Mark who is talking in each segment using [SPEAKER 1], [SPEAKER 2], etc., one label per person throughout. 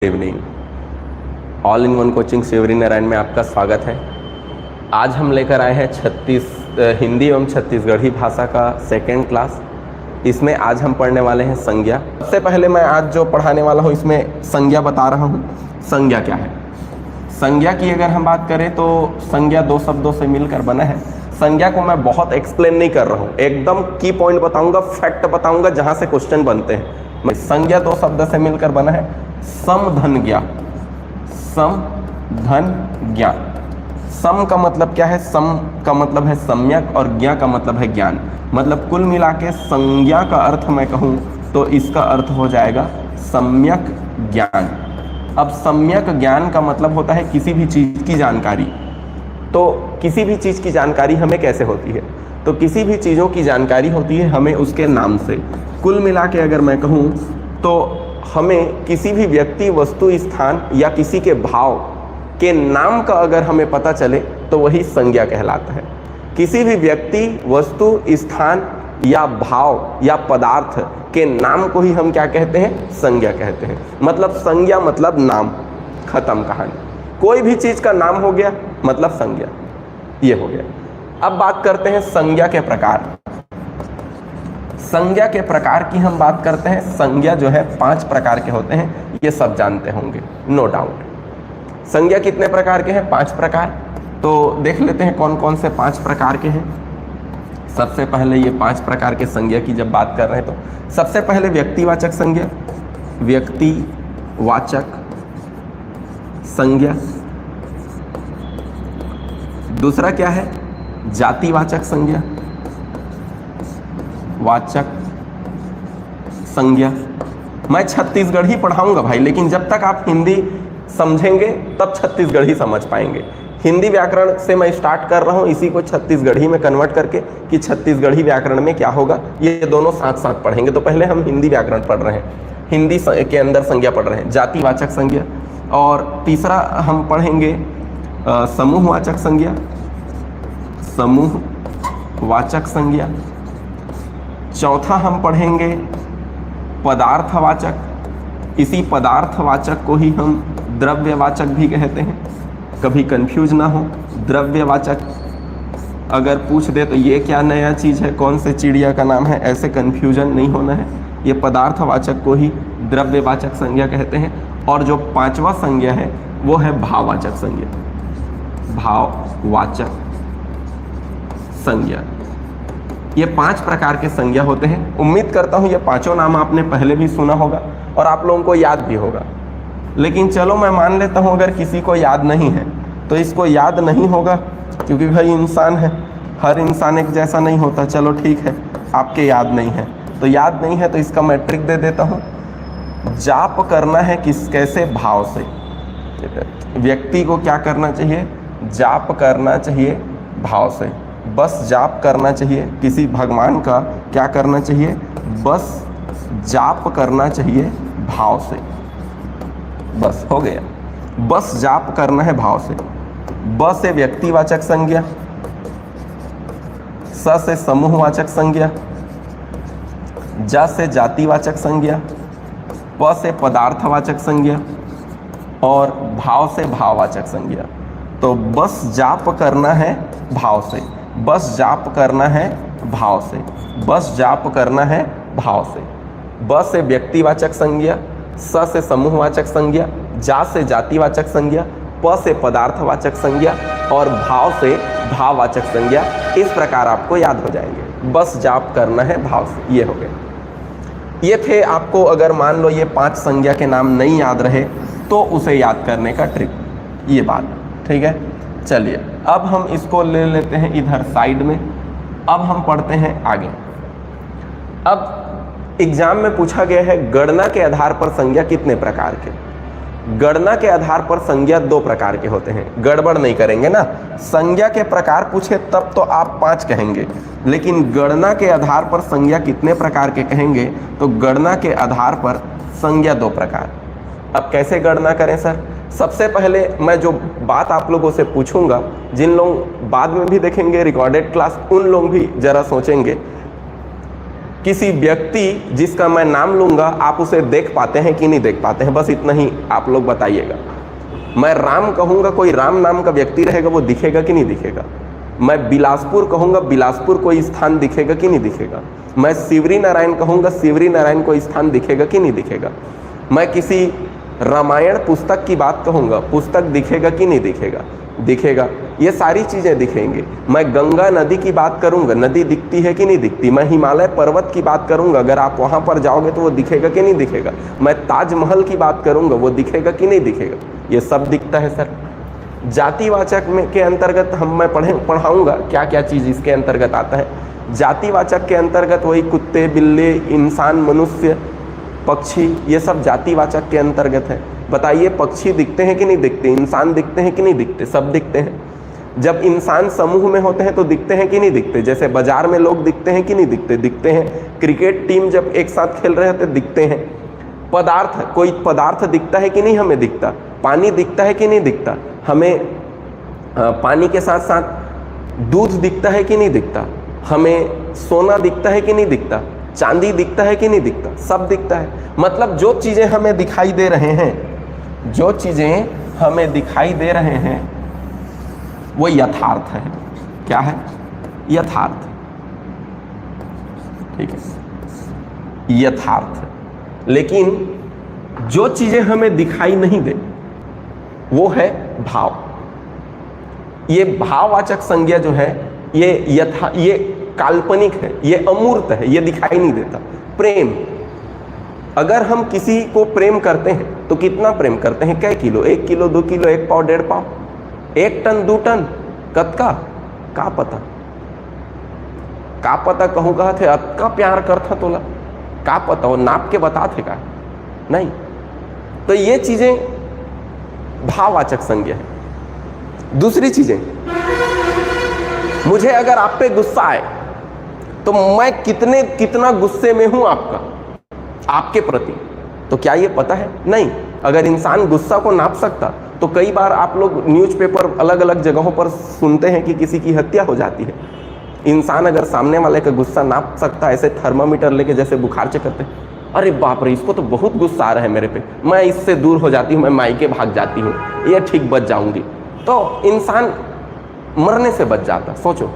[SPEAKER 1] Evening. All in one coaching Shivri Narayan में आपका स्वागत है। आज हम लेकर आए हैं हिंदी एवं छत्तीसगढ़ी भाषा का सेकेंड क्लास। इसमें आज हम पढ़ने वाले हैं संज्ञा। सबसे पहले मैं आज जो पढ़ाने वाला हूँ इसमें संज्ञा बता रहा हूँ। संज्ञा क्या है? संज्ञा की अगर हम बात करें तो संज्ञा दो शब्दों से मिलकर बना है। संज्ञा को मैं बहुत एक्सप्लेन नहीं कर रहा हूँ, एकदम की पॉइंट बताऊंगा, फैक्ट बताऊंगा जहाँ से क्वेश्चन बनते हैं। संज्ञा दो शब्द से मिलकर बना है। सम धन ज्ञा। सम धन ज्ञा। सम का मतलब क्या है? सम का मतलब है सम्यक और ज्ञा का मतलब है ज्ञान। मतलब कुल मिला के संज्ञा का अर्थ मैं कहूँ तो इसका अर्थ हो जाएगा सम्यक ज्ञान। अब सम्यक ज्ञान का मतलब होता है किसी भी चीज़ की जानकारी। तो किसी भी चीज़ की जानकारी हमें कैसे होती है? तो किसी भी चीज़ों की जानकारी होती है हमें उसके नाम से। कुल मिला के अगर मैं कहूँ तो हमें किसी भी व्यक्ति, वस्तु, स्थान या किसी के भाव के नाम का अगर हमें पता चले तो वही संज्ञा कहलाता है। किसी भी व्यक्ति, वस्तु, स्थान या भाव या पदार्थ के नाम को ही हम क्या कहते हैं? संज्ञा कहते हैं। मतलब संज्ञा मतलब नाम, खत्म कहानी। कोई भी चीज़ का नाम हो गया मतलब संज्ञा, ये हो गया। अब बात करते हैं संज्ञा के प्रकार। संज्ञा के प्रकार की हम बात करते हैं। संज्ञा जो है 5 प्रकार के होते हैं, ये सब जानते होंगे, नो डाउट। संज्ञा कितने प्रकार के हैं? 5 प्रकार। तो देख लेते हैं कौन कौन से 5 प्रकार के हैं। सबसे पहले ये 5 प्रकार के संज्ञा की जब बात कर रहे हैं तो सबसे पहले व्यक्तिवाचक संज्ञा। व्यक्तिवाचक संज्ञा। दूसरा क्या है? जातिवाचक संज्ञा। वाचक संज्ञा। मैं छत्तीसगढ़ी पढ़ाऊंगा भाई, लेकिन जब तक आप हिंदी समझेंगे तब छत्तीसगढ़ी समझ पाएंगे। हिंदी व्याकरण से मैं स्टार्ट कर रहा हूँ, इसी को छत्तीसगढ़ी में कन्वर्ट करके कि छत्तीसगढ़ी व्याकरण में क्या होगा, ये दोनों साथ साथ पढ़ेंगे। तो पहले हम हिंदी व्याकरण पढ़ रहे हैं, हिंदी के अंदर संज्ञा पढ़ रहे हैं, जातिवाचक संज्ञा। और तीसरा हम पढ़ेंगे समूहवाचक संज्ञा। समूहवाचक संज्ञा। चौथा हम पढ़ेंगे पदार्थवाचक। इसी पदार्थवाचक को ही हम द्रव्यवाचक भी कहते हैं, कभी कंफ्यूज ना हो। द्रव्यवाचक अगर पूछ दे तो ये क्या नया चीज़ है, कौन से चिड़िया का नाम है, ऐसे कंफ्यूजन नहीं होना है। ये पदार्थवाचक को ही द्रव्यवाचक संज्ञा कहते हैं। और जो 5वां संज्ञा है वो है भाववाचक संज्ञा। भाववाचक संज्ञा। ये 5 प्रकार के संज्ञा होते हैं। उम्मीद करता हूँ ये पांचों नाम आपने पहले भी सुना होगा और आप लोगों को याद भी होगा। लेकिन चलो मैं मान लेता हूँ अगर किसी को याद नहीं है तो इसको याद नहीं होगा, क्योंकि भाई इंसान है, हर इंसान एक जैसा नहीं होता। चलो ठीक है, आपके याद नहीं है तो याद नहीं है तो इसका मैं ट्रिक दे देता हूँ। जाप करना है कैसे? भाव से। व्यक्ति को क्या करना चाहिए? जाप करना चाहिए भाव से। बस जाप करना चाहिए। किसी भगवान का क्या करना चाहिए? बस जाप करना चाहिए भाव से। बस हो गया, बस जाप करना है भाव से। ब से व्यक्तिवाचक संज्ञा, स से समूहवाचक संज्ञा, जा से जातिवाचक संज्ञा, प से पदार्थवाचक संज्ञा और भाव से भाववाचक संज्ञा। तो बस जाप करना है भाव से। बस जाप करना है भाव से। बस जाप करना है भाव से। ब से व्यक्तिवाचक संज्ञा, स से समूहवाचक संज्ञा, जा से जातिवाचक संज्ञा, प से पदार्थवाचक संज्ञा और भाव से भाववाचक संज्ञा। इस प्रकार आपको याद हो जाएंगे। बस जाप करना है भाव से, ये हो गए। ये थे आपको, अगर मान लो ये 5 संज्ञा के नाम नहीं याद रहे तो उसे याद करने का ट्रिक, ये बात ठीक है। चलिए अब हम इसको ले लेते हैं इधर साइड में। अब हम पढ़ते हैं आगे। अब एग्जाम में पूछा गया है गणना के आधार पर संज्ञा कितने प्रकार के? गणना के आधार पर संज्ञा 2 प्रकार के होते हैं। गड़बड़ नहीं करेंगे ना, संज्ञा के प्रकार पूछे तब तो आप 5 कहेंगे, लेकिन गणना के आधार पर संज्ञा कितने प्रकार के कहेंगे तो गणना के आधार पर संज्ञा 2 प्रकार। अब कैसे गणना करें सर? सबसे पहले मैं जो बात आप लोगों से पूछूंगा, जिन लोग बाद में भी देखेंगे रिकॉर्डेड क्लास, उन लोग भी जरा सोचेंगे किसी व्यक्ति जिसका मैं नाम लूंगा आप उसे देख पाते हैं कि नहीं देख पाते हैं, बस इतना ही आप लोग बताइएगा। मैं राम कहूंगा, कोई राम नाम का व्यक्ति रहेगा, वो दिखेगा कि नहीं दिखेगा। मैं बिलासपुर कहूंगा, बिलासपुर कोई स्थान दिखेगा कि नहीं दिखेगा। मैं शिवरी नारायण कहूंगा, शिवरी नारायण कोई स्थान दिखेगा कि नहीं दिखेगा। मैं किसी रामायण पुस्तक की बात कहूंगा, पुस्तक दिखेगा कि नहीं दिखेगा, दिखेगा। ये सारी चीज़ें दिखेंगी। मैं गंगा नदी की बात करूंगा, नदी दिखती है कि नहीं दिखती। मैं हिमालय पर्वत की बात करूंगा, अगर आप वहां पर जाओगे तो वो दिखेगा कि नहीं दिखेगा। मैं ताजमहल की बात करूंगा, वो दिखेगा कि नहीं दिखेगा। ये सब दिखता है सर। जातिवाचक में के अंतर्गत मैं पढ़ाऊंगा क्या क्या चीज़ इसके अंतर्गत आता है। जातिवाचक के अंतर्गत वही कुत्ते, बिल्ली, इंसान, मनुष्य, पक्षी, ये सब जातिवाचक के अंतर्गत है। बताइए पक्षी दिखते हैं कि नहीं दिखते, इंसान दिखते हैं कि नहीं दिखते, सब दिखते हैं। जब इंसान समूह में होते हैं तो दिखते हैं कि नहीं दिखते। जैसे बाजार में लोग दिखते हैं कि नहीं दिखते, दिखते हैं। क्रिकेट टीम जब एक साथ खेल रहे होते दिखते हैं। पदार्थ, कोई पदार्थ दिखता है कि नहीं हमें दिखता। पानी दिखता है कि नहीं दिखता हमें। पानी के साथ साथ दूध दिखता है कि नहीं दिखता हमें। सोना दिखता है कि नहीं दिखता, चांदी दिखता है कि नहीं दिखता, सब दिखता है। मतलब जो चीज़ें हमें दिखाई दे रहे हैं, जो चीज़ें हमें दिखाई दे रहे हैं वो यथार्थ है। क्या है? यथार्थ। ठीक है, यथार्थ। लेकिन जो चीज़ें हमें दिखाई नहीं दे वो है भाव। ये भाववाचक संज्ञा जो है ये काल्पनिक है, ये अमूर्त है, ये दिखाई नहीं देता। प्रेम, अगर हम किसी को प्रेम करते हैं तो कितना प्रेम करते हैं, कै किलो, 1 किलो, 2 किलो, 1 पाव, 1.5 पाव, 1 टन, 2 टन, कतका का पता कहूँ कहा थे अतका प्यार करता तोला, का पता वो नाप के बता थे का नहीं। तो ये चीजें भाववाचक संज्ञा है। दूसरी चीजें, मुझे अगर आप पे गुस्सा आए तो मैं कितना गुस्से में हूं आपके प्रति, तो क्या ये पता है? नहीं। अगर इंसान गुस्सा को नाप सकता तो कई बार आप लोग न्यूज़पेपर अलग अलग जगहों पर सुनते हैं कि किसी की हत्या हो जाती है। इंसान अगर सामने वाले का गुस्सा नाप सकता, ऐसे थर्मामीटर लेके जैसे बुखार चेक करते हैं, अरे बाप रे इसको तो बहुत गुस्सा आ रहा है मेरे पे, मैं इससे दूर हो जाती हूँ, मैं मायके भाग जाती हूँ, ये ठीक बच जाऊंगी, तो इंसान मरने से बच जाता। सोचो।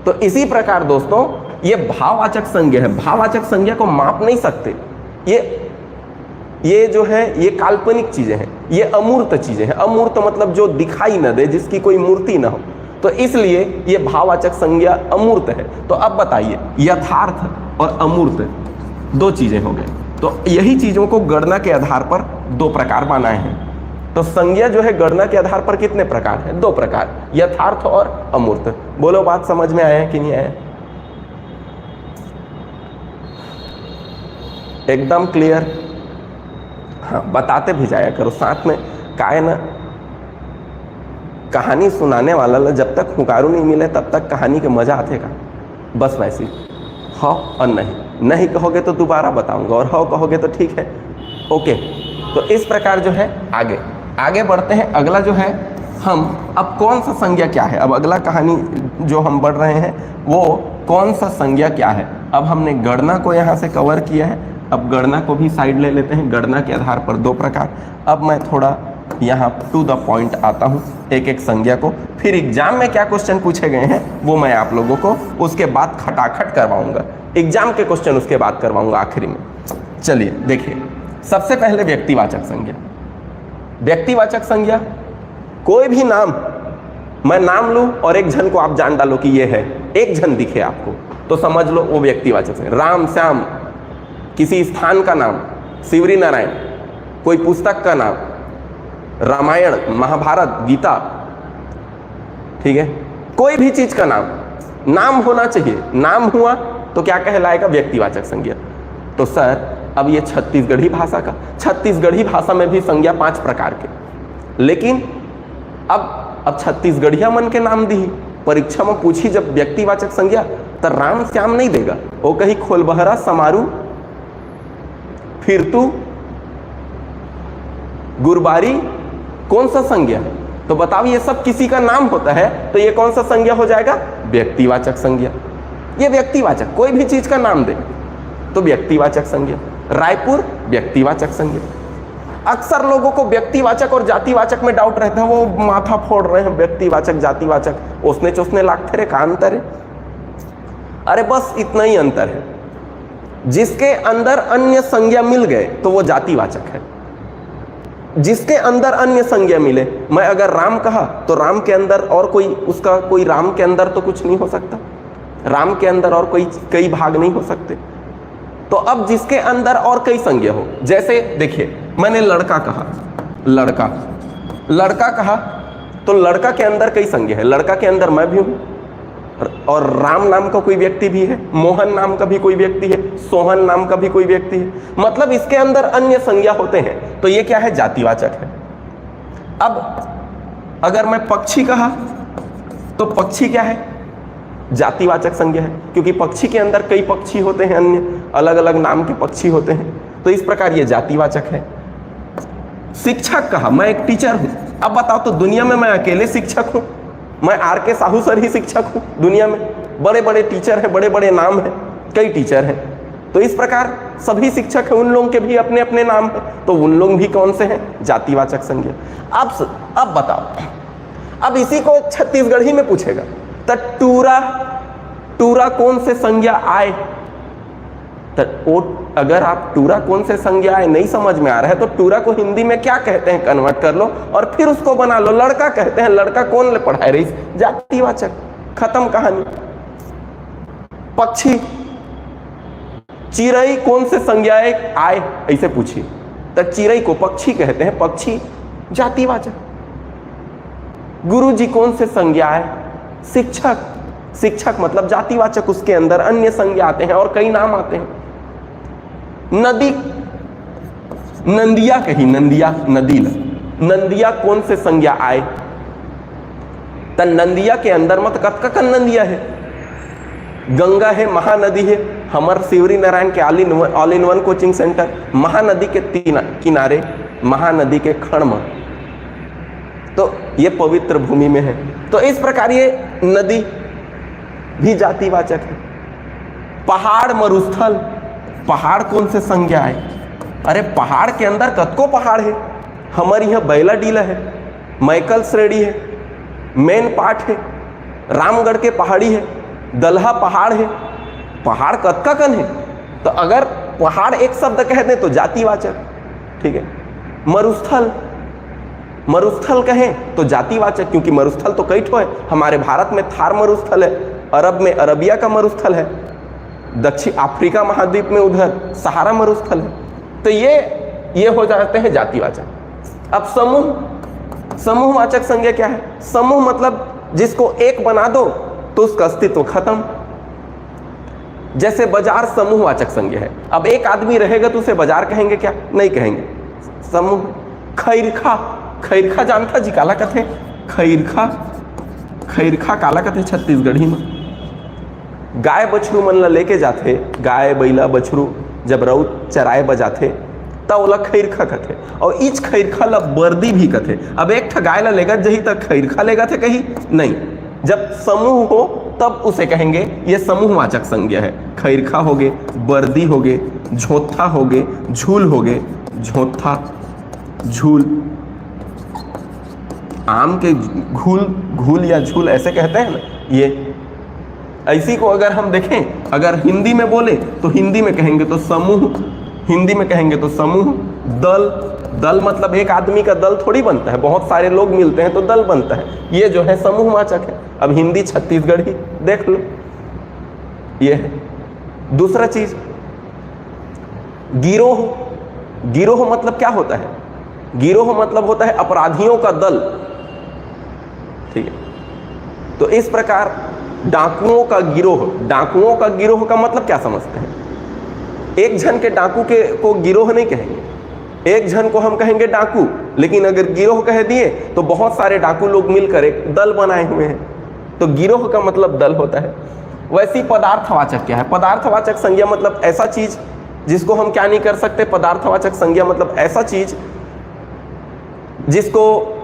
[SPEAKER 1] तो इसी प्रकार दोस्तों ये भाववाचक संज्ञा है। भाववाचक संज्ञा को माप नहीं सकते। ये जो है ये काल्पनिक चीजें हैं, ये अमूर्त चीजें हैं। अमूर्त मतलब जो दिखाई न दे, जिसकी कोई मूर्ति ना हो, तो इसलिए ये भाववाचक संज्ञा अमूर्त है। तो अब बताइए यथार्थ और अमूर्त दो चीजें हो गए। तो यही चीजों को गणना के आधार पर 2 प्रकार बनाए हैं। तो संज्ञा जो है गणना के आधार पर कितने प्रकार है? 2 प्रकार, यथार्थ और अमूर्त। बोलो बात समझ में आया कि नहीं आया? एकदम क्लियर? हाँ, बताते भी जाया करो साथ में। काहे ना कहानी सुनाने वाला जब तक हुकारू नहीं मिले तब तक कहानी के मजा आते का। बस वैसी हाँ और नहीं कहोगे तो दोबारा बताऊंगा, और हाँ कहोगे तो ठीक है, ओके। तो इस प्रकार जो है आगे बढ़ते हैं। अगला जो है हम अब कौन सा संज्ञा क्या है, अब अगला कहानी जो हम बढ़ रहे हैं वो कौन सा संज्ञा क्या है। अब हमने गणना को यहाँ से कवर किया है, अब गणना को भी साइड ले लेते हैं। गणना के आधार पर 2 प्रकार। अब मैं थोड़ा यहाँ टू द पॉइंट आता हूँ, एक संज्ञा को, फिर एग्जाम में क्या क्वेश्चन पूछे गए हैं वो मैं आप लोगों को उसके बाद खटाखट करवाऊंगा। एग्जाम के क्वेश्चन उसके बाद करवाऊंगा आखिरी में। चलिए देखिए, सबसे पहले व्यक्तिवाचक संज्ञा। व्यक्तिवाचक संज्ञा कोई भी नाम, मैं नाम लूं और एक जन को आप जान डालो कि ये है, एक जन दिखे आपको तो समझ लो वो व्यक्तिवाचक संज्ञा। राम, श्याम, किसी स्थान का नाम, शिवरी नारायण, कोई पुस्तक का नाम, रामायण, महाभारत, गीता, ठीक है, कोई भी चीज का नाम होना चाहिए। नाम हुआ तो क्या कहलाएगा? व्यक्तिवाचक संज्ञा। तो सर अब ये छत्तीसगढ़ी भाषा का, छत्तीसगढ़ी भाषा में भी संज्ञा 5 प्रकार के, लेकिन अब छत्तीसगढ़िया मन के नाम दी, परीक्षा में पूछी जब व्यक्तिवाचक संज्ञा तो राम श्याम नहीं देगा, वो कहीं खोलबहरा, समारू, फिरतू, गुरबारी, कौन सा संज्ञा है? तो बताओ ये सब किसी का नाम होता है तो ये कौन सा संज्ञा हो जाएगा? व्यक्तिवाचक संज्ञा। ये व्यक्तिवाचक कोई भी चीज का नाम दे, तो व्यक्तिवाचक संज्ञा। रायपुर व्यक्तिवाचक संज्ञा। अक्सर लोगों को व्यक्तिवाचक और जातिवाचक में डाउट रहता है, वो माथा फोड़ रहे हैं व्यक्तिवाचक जातिवाचक, उसने चोसने लागते रे, का अंतर है? अरे बस इतना ही अंतर है, जिसके अंदर अन्य संज्ञा मिल गए तो वो जातिवाचक है। जिसके अंदर अन्य संज्ञा मिले, मैं अगर राम कहा तो राम के अंदर और कोई, उसका कोई राम के अंदर तो कुछ नहीं हो सकता, राम के अंदर और कोई कई भाग नहीं हो सकते। तो अब जिसके अंदर और कई संज्ञा हो, जैसे देखिए मैंने लड़का कहा, लड़का कहा तो लड़का के अंदर कई संज्ञा है। लड़का के अंदर मैं भी हूं, और राम नाम का कोई व्यक्ति भी है, मोहन नाम का भी कोई व्यक्ति है, सोहन नाम का भी कोई व्यक्ति है, मतलब इसके अंदर अन्य संज्ञा होते हैं, तो ये क्या है? जातिवाचक है। अब अगर मैं पक्षी कहा तो पक्षी क्या है? जातिवाचक संज्ञा है, क्योंकि पक्षी के अंदर कई पक्षी होते हैं, अन्य अलग अलग नाम के पक्षी होते हैं, तो इस प्रकार ये जातिवाचक है। शिक्षक कहा, मैं एक टीचर हूं। अब बताओ तो दुनिया में मैं अकेले शिक्षक हूं? मैं आर के साहू सर ही शिक्षक हूं? दुनिया में बड़े बड़े टीचर हैं, बड़े बड़े नाम हैं, कई टीचर हैं, तो इस प्रकार सभी शिक्षक हैं, उन लोगों के भी अपने अपने नाम हैं, तो उन लोग भी कौन से हैं? जातिवाचक संज्ञा। अब बताओ, अब इसी को छत्तीसगढ़ी में पूछेगा तो टूरा कौन से संज्ञा आए? तो अगर आप टूरा कौन से संज्ञा आए नहीं समझ में आ रहा है तो टूरा को हिंदी में क्या कहते हैं कन्वर्ट कर लो और फिर उसको बना लो। लड़का कहते हैं, लड़का कौन ले पढ़ाए रही? जातिवाचक, खत्म कहानी। पक्षी, चिड़ई कौन से संज्ञाएं आए ऐसे पूछिए, तो चिड़ई को पक्षी कहते हैं, पक्षी जातिवाचक। गुरुजी कौन से संज्ञा आए? शिक्षक मतलब जातिवाचक, उसके अंदर अन्य संज्ञा आते हैं और कई नाम आते हैं। नदी, नंदिया कही, नंदिया कौन से संज्ञा आए? तो नंदिया के अंदर मत कतका नंदिया है, गंगा है, महानदी है। हमार शिवरी नारायण के all in one coaching centre Mahanadi के किनारे, महानदी के खण में, तो ये पवित्र भूमि में है, तो इस प्रकार ये नदी भी जातिवाचक है। पहाड़, मरुस्थल, पहाड़ कौन से संज्ञा है? अरे पहाड़ के अंदर कतको पहाड़ है, हमारे यहाँ बैला डीला है, मैकल श्रेणी है, मेन पाट है, रामगढ़ के पहाड़ी है, दलहा पहाड़ है, पहाड़ कतका कन है, तो अगर पहाड़ एक शब्द कह दें तो जातिवाचक, ठीक है। मरुस्थल कहें तो जातिवाचक, क्योंकि मरुस्थल तो कई ठो है, हमारे भारत में थार मरुस्थल है, अरब में अरबिया का मरुस्थल है, दक्षिण अफ्रीका महाद्वीप में उधर सहारा मरुस्थल है, तो ये हो जाते हैं जातिवाचक। अब समूहवाचक संज्ञा क्या है? समूह मतलब जिसको एक बना दो तो उसका अस्तित्व खत्म। जैसे बाजार समूहवाचक संज्ञा है, अब एक आदमी रहेगा तो उसे बाजार कहेंगे क्या? नहीं कहेंगे, समूह। खैरखा जानता जी काला कथे? खैरखा काला कथे छत्तीसगढ़ी में? गाय बछरू मन ला लेके जाते, गाय बैला बछरू जब रउत चराए बजाते तब ओला खैरखा कथे, और इच खैरखा ला बर्दी भी कथे। अब एक ठा गाय ला लेगा जही तक खैरखा लेगा थे कहीं नहीं, जब समूह हो तब उसे कहेंगे ये समूहवाचक संज्ञा है। खैरखा हो गए, बर्दी हो गए, झोथा हो गए, झूल हो गए, झोथा झूल, आम के घूल या झूल ऐसे कहते हैं ना, ये ऐसी को अगर हम देखें, अगर हिंदी में बोले तो हिंदी में कहेंगे तो समूह, हिंदी में कहेंगे तो समूह। दल मतलब एक आदमी का दल थोड़ी बनता है, बहुत सारे लोग मिलते हैं तो दल बनता है, ये जो है समूहवाचक है। अब हिंदी छत्तीसगढ़ी देख लो, ये है। दूसरा चीज गिरोह मतलब क्या होता है? गिरोह मतलब होता है अपराधियों का दल, ठीक है। तो इस प्रकार डाकुओं का गिरोह का मतलब क्या समझते हैं? एक जन के डाकू को गिरोह नहीं कहेंगे, एक जन को हम कहेंगे डाकू, लेकिन अगर गिरोह कह दिए तो बहुत सारे डाकू लोग मिलकर एक दल बनाए हुए हैं, तो गिरोह का मतलब दल होता है। वैसी पदार्थवाचक क्या है? पदार्थवाचक संज्ञा मतलब ऐसा चीज जिसको हम क्या नहीं कर सकते। पदार्थवाचक संज्ञा मतलब ऐसा चीज जिसको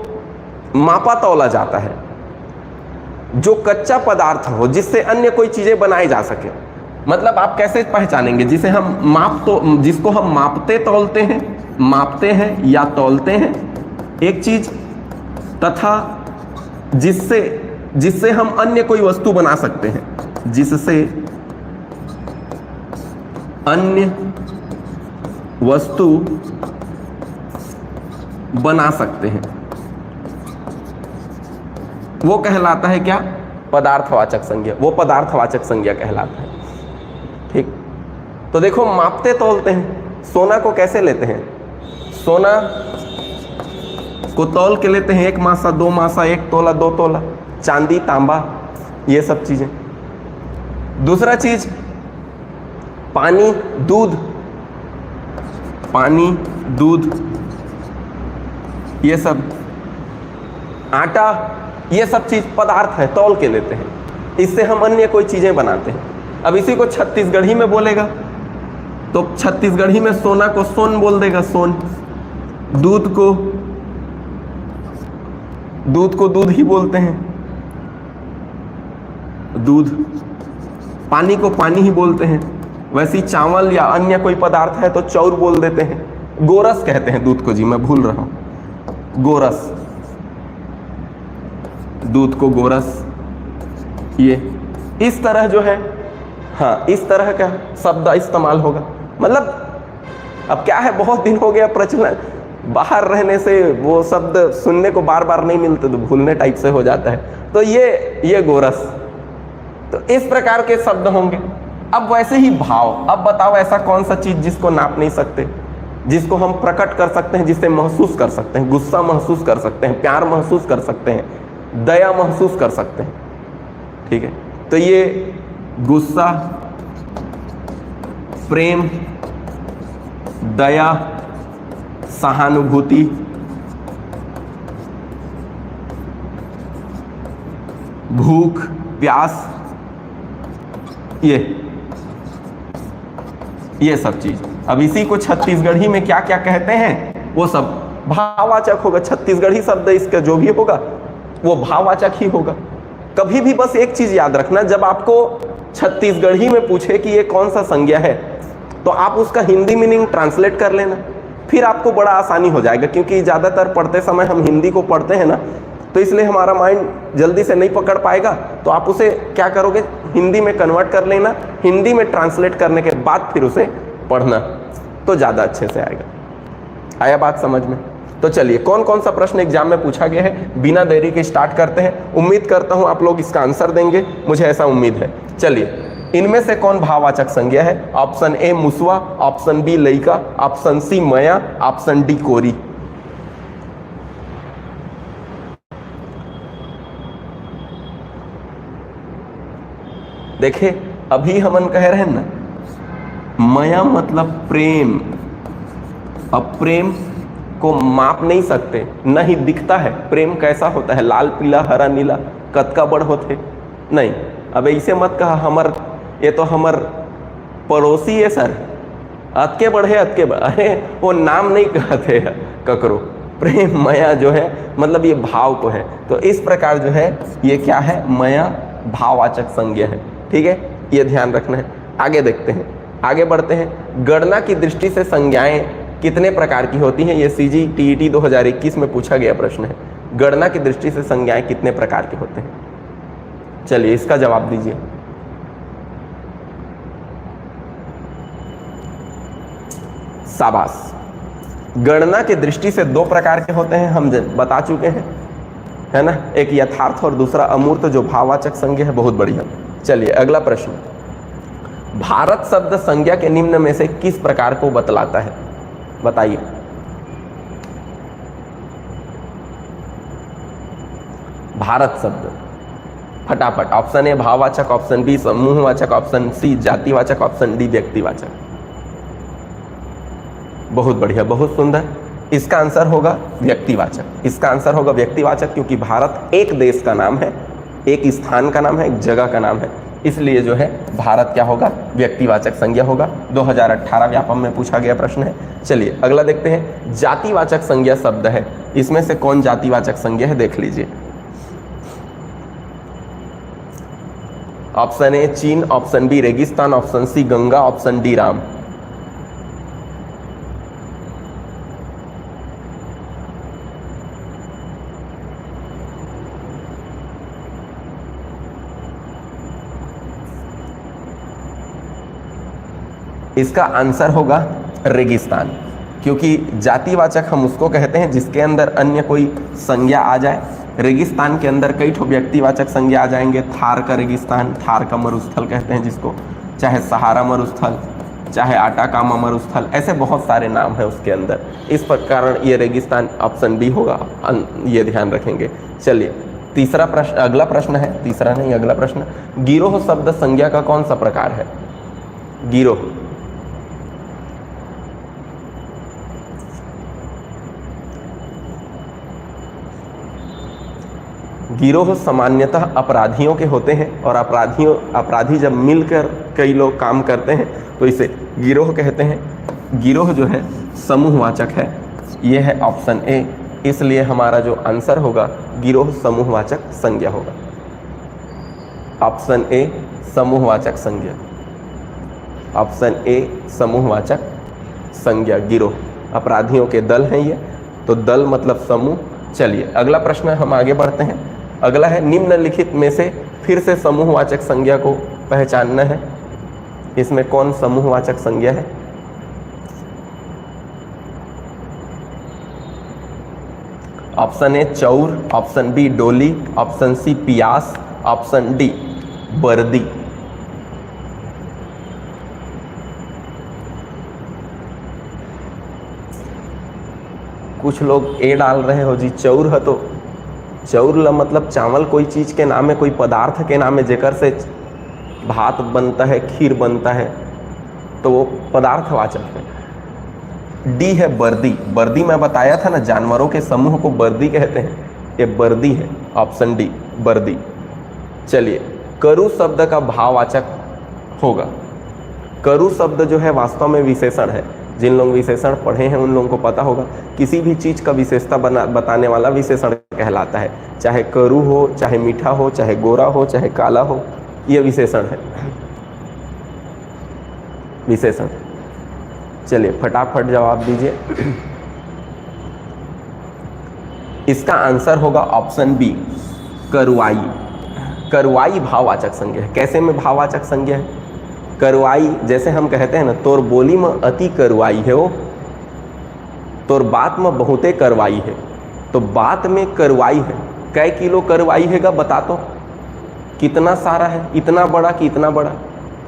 [SPEAKER 1] मापा तौला जाता है, जो कच्चा पदार्थ हो, जिससे अन्य कोई चीजें बनाई जा सके। मतलब आप कैसे पहचानेंगे? जिसे हम जिसको हम मापते हैं या तौलते हैं, एक चीज, तथा जिससे हम अन्य कोई वस्तु बना सकते हैं, जिससे अन्य वस्तु बना सकते हैं, वो कहलाता है क्या? पदार्थवाचक संज्ञा। वो पदार्थवाचक संज्ञा कहलाता है। ठीक, तो देखो मापते तौलते हैं। सोना को कैसे लेते हैं? सोना को तौल के लेते हैं, 1 मासा 2 मासा, 1 तोला 2 तोला। चांदी तांबा, ये सब चीजें। दूसरा चीज पानी दूध, ये सब। आटा, ये सब चीज पदार्थ है, तौल के लेते हैं। इससे हम अन्य कोई चीजें बनाते हैं। अब इसी को छत्तीसगढ़ी में बोलेगा तो छत्तीसगढ़ी में सोना को सोन बोल देगा, सोन। दूध को दूध ही बोलते हैं, दूध। पानी को पानी ही बोलते हैं। वैसे ही चावल या अन्य कोई पदार्थ है तो चौर बोल देते हैं। गोरस कहते हैं दूध को, जी मैं भूल रहा हूं, गोरस। दूध को गोरस। ये इस तरह जो है, हाँ, इस तरह का शब्द इस्तेमाल होगा। मतलब अब क्या है, बहुत दिन हो गया प्रचलन, बाहर रहने से वो शब्द सुनने को बार बार नहीं मिलते तो भूलने टाइप से हो जाता है। तो ये गोरस, तो इस प्रकार के शब्द होंगे। अब वैसे ही भाव। अब बताओ ऐसा कौन सा चीज जिसको नाप नहीं सकते, जिसको हम प्रकट कर सकते हैं, जिससे महसूस कर सकते हैं? गुस्सा महसूस कर सकते हैं, प्यार महसूस कर सकते हैं, दया महसूस कर सकते हैं। ठीक है, तो ये गुस्सा, प्रेम, दया, सहानुभूति, भूख, प्यास, ये सब चीज। अब इसी को छत्तीसगढ़ी में क्या क्या कहते हैं, वो सब भाववाचक होगा। छत्तीसगढ़ी शब्द इसका जो भी होगा वो भाववाचक ही होगा। कभी भी बस एक चीज याद रखना, जब आपको छत्तीसगढ़ी में पूछे कि ये कौन सा संज्ञा है, तो आप उसका हिंदी मीनिंग ट्रांसलेट कर लेना, फिर आपको बड़ा आसानी हो जाएगा। क्योंकि ज़्यादातर पढ़ते समय हम हिंदी को पढ़ते हैं ना, तो इसलिए हमारा माइंड जल्दी से नहीं पकड़ पाएगा। तो आप उसे क्या करोगे, हिंदी में कन्वर्ट कर लेना, हिंदी में ट्रांसलेट करने के बाद फिर उसे पढ़ना, तो ज़्यादा अच्छे से आएगा। आया बात समझ में? तो चलिए, कौन कौन सा प्रश्न एग्जाम में पूछा गया है, बिना देरी के स्टार्ट करते हैं। उम्मीद करता हूं आप लोग इसका आंसर देंगे, मुझे ऐसा उम्मीद है। चलिए, इनमें से कौन भाववाचक संज्ञा है? ऑप्शन ए मुसवा, ऑप्शन बी लइका, ऑप्शन सी मया, ऑप्शन डी कोरी। देखे, अभी हमन कह रहे हैं ना, मया मतलब प्रेम। अब प्रेम को माप नहीं सकते, न ही दिखता है। प्रेम कैसा होता है, लाल पीला हरा नीला, कतका बड़ होते नहीं। अब ऐसे मत कहा हमर, ये तो हमर पड़ोसी है सर, अतके बढ़े अतके बढ़े, अरे वो नाम नहीं कहते ककरो। प्रेम मया जो है मतलब ये भाव को है। तो इस प्रकार जो है ये क्या है, मया भाववाचक संज्ञा है। ठीक है, ये ध्यान रखना है। आगे देखते हैं, आगे बढ़ते हैं। गणना की दृष्टि से संज्ञाएं कितने प्रकार की होती हैं? ये CGTET 2021 में पूछा गया प्रश्न है। गणना की दृष्टि से संज्ञाएं कितने प्रकार के होते हैं? चलिए इसका जवाब दीजिए। शाबाश। गणना की दृष्टि से 2 प्रकार के होते हैं, हम बता चुके हैं, है ना। एक यथार्थ और दूसरा अमूर्त, जो भाववाचक संज्ञा है। बहुत बढ़िया। चलिए अगला प्रश्न। भारत शब्द संज्ञा के निम्न में से किस प्रकार को बतलाता है? बताइए। भारत शब्द फटाफट। ऑप्शन ए भाववाचक, ऑप्शन बी समूहवाचक, ऑप्शन सी जातिवाचक, ऑप्शन डी व्यक्तिवाचक। बहुत बढ़िया, बहुत सुंदर। इसका आंसर होगा व्यक्तिवाचक। इसका आंसर होगा व्यक्तिवाचक, क्योंकि भारत एक देश का नाम है, एक स्थान का नाम है, एक जगह का नाम है। इसलिए जो है भारत क्या होगा, व्यक्तिवाचक संज्ञा होगा। 2018 व्यापम में पूछा गया प्रश्न है। चलिए अगला देखते हैं। जातिवाचक संज्ञा शब्द है, इसमें से कौन जातिवाचक संज्ञा है, देख लीजिए। ऑप्शन ए चीन, ऑप्शन बी रेगिस्तान, option C Ganga, option D Ram. इसका आंसर होगा रेगिस्तान, क्योंकि जातिवाचक हम उसको कहते हैं जिसके अंदर अन्य कोई संज्ञा आ जाए। रेगिस्तान के अंदर कई ठो व्यक्तिवाचक संज्ञा आ जाएंगे। थार का रेगिस्तान, थार का मरुस्थल कहते हैं जिसको, चाहे सहारा मरुस्थल, चाहे आटाकामा मरुस्थल, ऐसे बहुत सारे नाम हैं उसके अंदर। इस कारण ये रेगिस्तान ऑप्शन बी होगा, ये ध्यान रखेंगे। चलिए तीसरा प्रश्न, अगला प्रश्न है, तीसरा नहीं अगला प्रश्न, गिरोह शब्द संज्ञा का कौन सा प्रकार है? गिरोह, गिरोह सामान्यतः अपराधियों के होते हैं और अपराधी जब मिलकर कई लोग काम करते हैं तो इसे गिरोह कहते हैं। गिरोह जो है समूहवाचक है, ये है ऑप्शन ए, इसलिए हमारा जो आंसर होगा गिरोह समूहवाचक संज्ञा होगा। ऑप्शन ए समूहवाचक संज्ञा, ऑप्शन ए समूहवाचक संज्ञा। गिरोह अपराधियों के दल हैं ये, तो दल मतलब समूह। चलिए अगला प्रश्न हम आगे बढ़ते हैं। अगला है निम्नलिखित में से फिर से समूहवाचक संज्ञा को पहचानना है। इसमें कौन समूहवाचक संज्ञा है? ऑप्शन ए चौर, ऑप्शन बी डोली, ऑप्शन सी पियास, ऑप्शन डी वर्दी। कुछ लोग ए डाल रहे हो जी, चौर है तो चौर मतलब चावल कोई चीज के नाम है, कोई पदार्थ के नाम है जेकर से भात बनता है, खीर बनता है, तो वो पदार्थवाचक है। डी है बर्दी। बर्दी मैं बताया था ना, जानवरों के समूह को बर्दी कहते हैं, ये बर्दी है, ऑप्शन डी बर्दी। चलिए करु शब्द का भाववाचक होगा। करु शब्द जो है वास्तव में विशेषण है। जिन लोग विशेषण पढ़े हैं उन लोगों को पता होगा, किसी भी चीज का विशेषता बताने वाला विशेषण कहलाता है। चाहे करू हो, चाहे मीठा हो, चाहे गोरा हो, चाहे काला हो, यह विशेषण है, विशेषण। चलिए फटाफट जवाब दीजिए। इसका आंसर होगा ऑप्शन बी करुआई। करुआई भाववाचक संज्ञा है। कैसे में भाववाचक संज्ञा है? करुआई, जैसे हम कहते हैं ना, तोर बोली में अति करुआई है वो, तोर बात में बहुते करवाई है, तो बात में करवाई है। कै किलो करवाई हैगा बता तो, कितना सारा है, इतना बड़ा कि इतना बड़ा?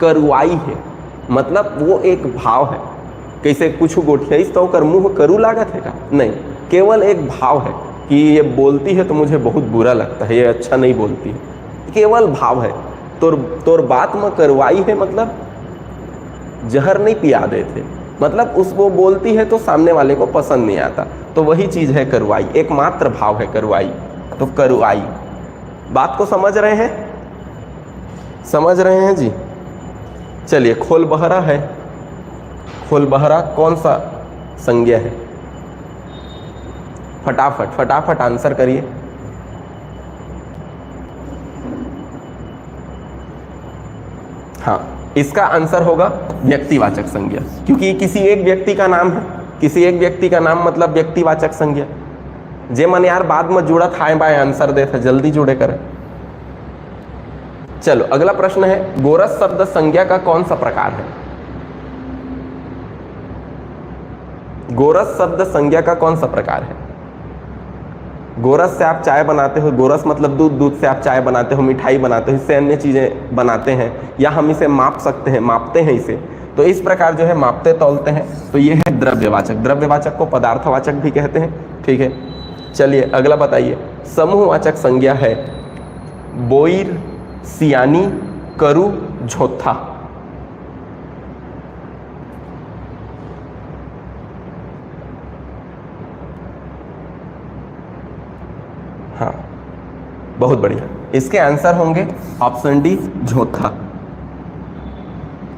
[SPEAKER 1] करुआई है मतलब वो एक भाव है। कैसे कुछ गोठियाईस तो कर मुँह करू लागत है का? नहीं, केवल एक भाव है कि ये बोलती है तो मुझे बहुत बुरा लगता है, ये अच्छा नहीं बोलती है, केवल भाव है। तोर बात में करवाई है मतलब जहर नहीं पिया देते, मतलब उसको बोलती है तो सामने वाले को पसंद नहीं आता, तो वही चीज है करुआई, एकमात्र भाव है करुआई। तो करुआई, बात को समझ रहे हैं? समझ रहे हैं जी? चलिए खोल बहरा है। खोल बहरा कौन सा संज्ञा है? फटाफट फटाफट आंसर करिए। हाँ, इसका आंसर होगा व्यक्तिवाचक संज्ञा, क्योंकि किसी एक व्यक्ति का नाम है। किसी एक व्यक्ति का नाम मतलब व्यक्तिवाचक संज्ञा। जे मन यार बाद में जुड़ा था बाय आंसर दे था, जल्दी जुड़े करें। चलो अगला प्रश्न है, गोरस शब्द संज्ञा का कौन सा प्रकार है? गोरस शब्द संज्ञा का कौन सा प्रकार है? गोरस से आप चाय बनाते हो, गोरस मतलब दूध, दूध से आप चाय बनाते हो, मिठाई बनाते हो, इससे अन्य चीज़ें बनाते हैं, या हम इसे माप सकते हैं, मापते हैं इसे, तो इस प्रकार जो है मापते तौलते हैं, तो ये है द्रव्यवाचक। द्रव्यवाचक को पदार्थवाचक भी कहते हैं, ठीक है। चलिए अगला बताइए, समूहवाचक संज्ञा है बोईर, सियानी, करु, झोथा। हाँ बहुत बढ़िया, इसके आंसर होंगे ऑप्शन डी झोथा।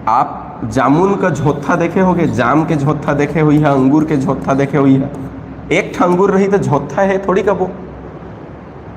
[SPEAKER 1] आप जामुन का झोथा देखे होंगे, जाम के झोथा देखे हुई है, अंगूर के झोथा देखे हुई है। एक अंगूर रही तो झोथा है थोड़ी कबो,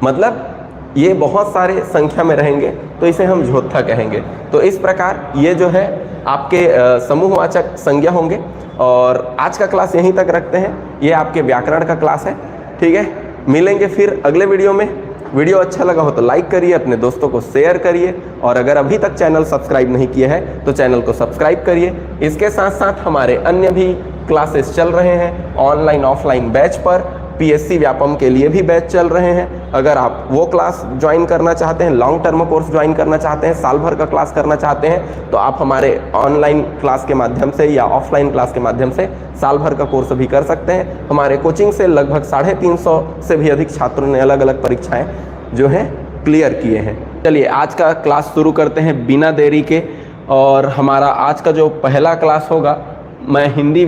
[SPEAKER 1] मतलब ये बहुत सारे संख्या में रहेंगे तो इसे हम झोत्था कहेंगे। तो इस प्रकार ये जो है आपके समूहवाचक संज्ञा होंगे। और आज का क्लास यहीं तक रखते हैं, ये आपके व्याकरण का क्लास है, ठीक है। मिलेंगे फिर अगले वीडियो में। वीडियो अच्छा लगा हो तो लाइक करिए, अपने दोस्तों को शेयर करिए, और अगर अभी तक चैनल सब्सक्राइब नहीं किया है तो चैनल को सब्सक्राइब करिए। इसके साथ साथ हमारे अन्य भी क्लासेस चल रहे हैं ऑनलाइन ऑफलाइन बैच पर। पीएससी व्यापम के लिए भी बैच चल रहे हैं। अगर आप वो क्लास ज्वाइन करना चाहते हैं, लॉन्ग टर्म कोर्स ज्वाइन करना चाहते हैं, साल भर का क्लास करना चाहते हैं, तो आप हमारे ऑनलाइन क्लास के माध्यम से या ऑफलाइन क्लास के माध्यम से साल भर का कोर्स भी कर सकते हैं। हमारे कोचिंग से लगभग 350 से भी अधिक छात्रों ने अलग अलग परीक्षाएं जो हैं क्लियर किए हैं। चलिए आज का क्लास शुरू करते हैं बिना देरी के। और हमारा आज का जो पहला क्लास होगा, मैं हिंदी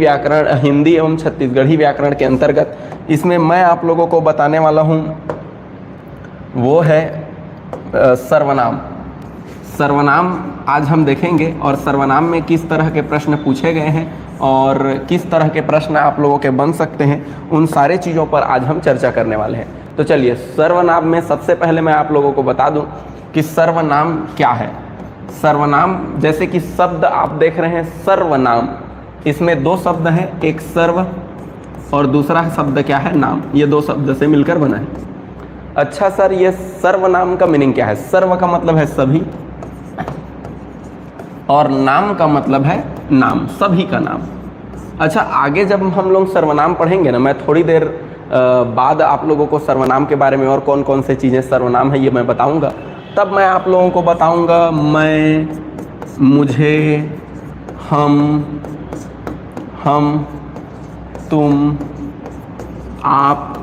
[SPEAKER 1] एवं छत्तीसगढ़ी व्याकरण के अंतर्गत इसमें मैं आप लोगों को बताने वाला हूँ वो है सर्वनाम। सर्वनाम आज हम देखेंगे और सर्वनाम में किस तरह के प्रश्न पूछे गए हैं और किस तरह के प्रश्न आप लोगों के बन सकते हैं, उन सारे चीज़ों पर आज हम चर्चा करने वाले हैं। तो चलिए सर्वनाम में सबसे पहले मैं आप लोगों को बता दूं कि सर्वनाम क्या है। सर्वनाम जैसे कि शब्द आप देख रहे हैं सर्वनाम, इसमें दो शब्द हैं, एक सर्व और दूसरा शब्द क्या है नाम। ये दो शब्द से मिलकर बना है। अच्छा सर, ये सर्वनाम का मीनिंग क्या है? सर्व का मतलब है सभी और नाम का मतलब है नाम, सभी का नाम। अच्छा, आगे जब हम लोग सर्वनाम पढ़ेंगे ना, मैं थोड़ी देर बाद आप लोगों को सर्वनाम के बारे में और कौन कौन से चीज़ें सर्वनाम है ये मैं बताऊंगा। तब मैं आप लोगों को बताऊंगा मैं, मुझे, हम, तुम, आप,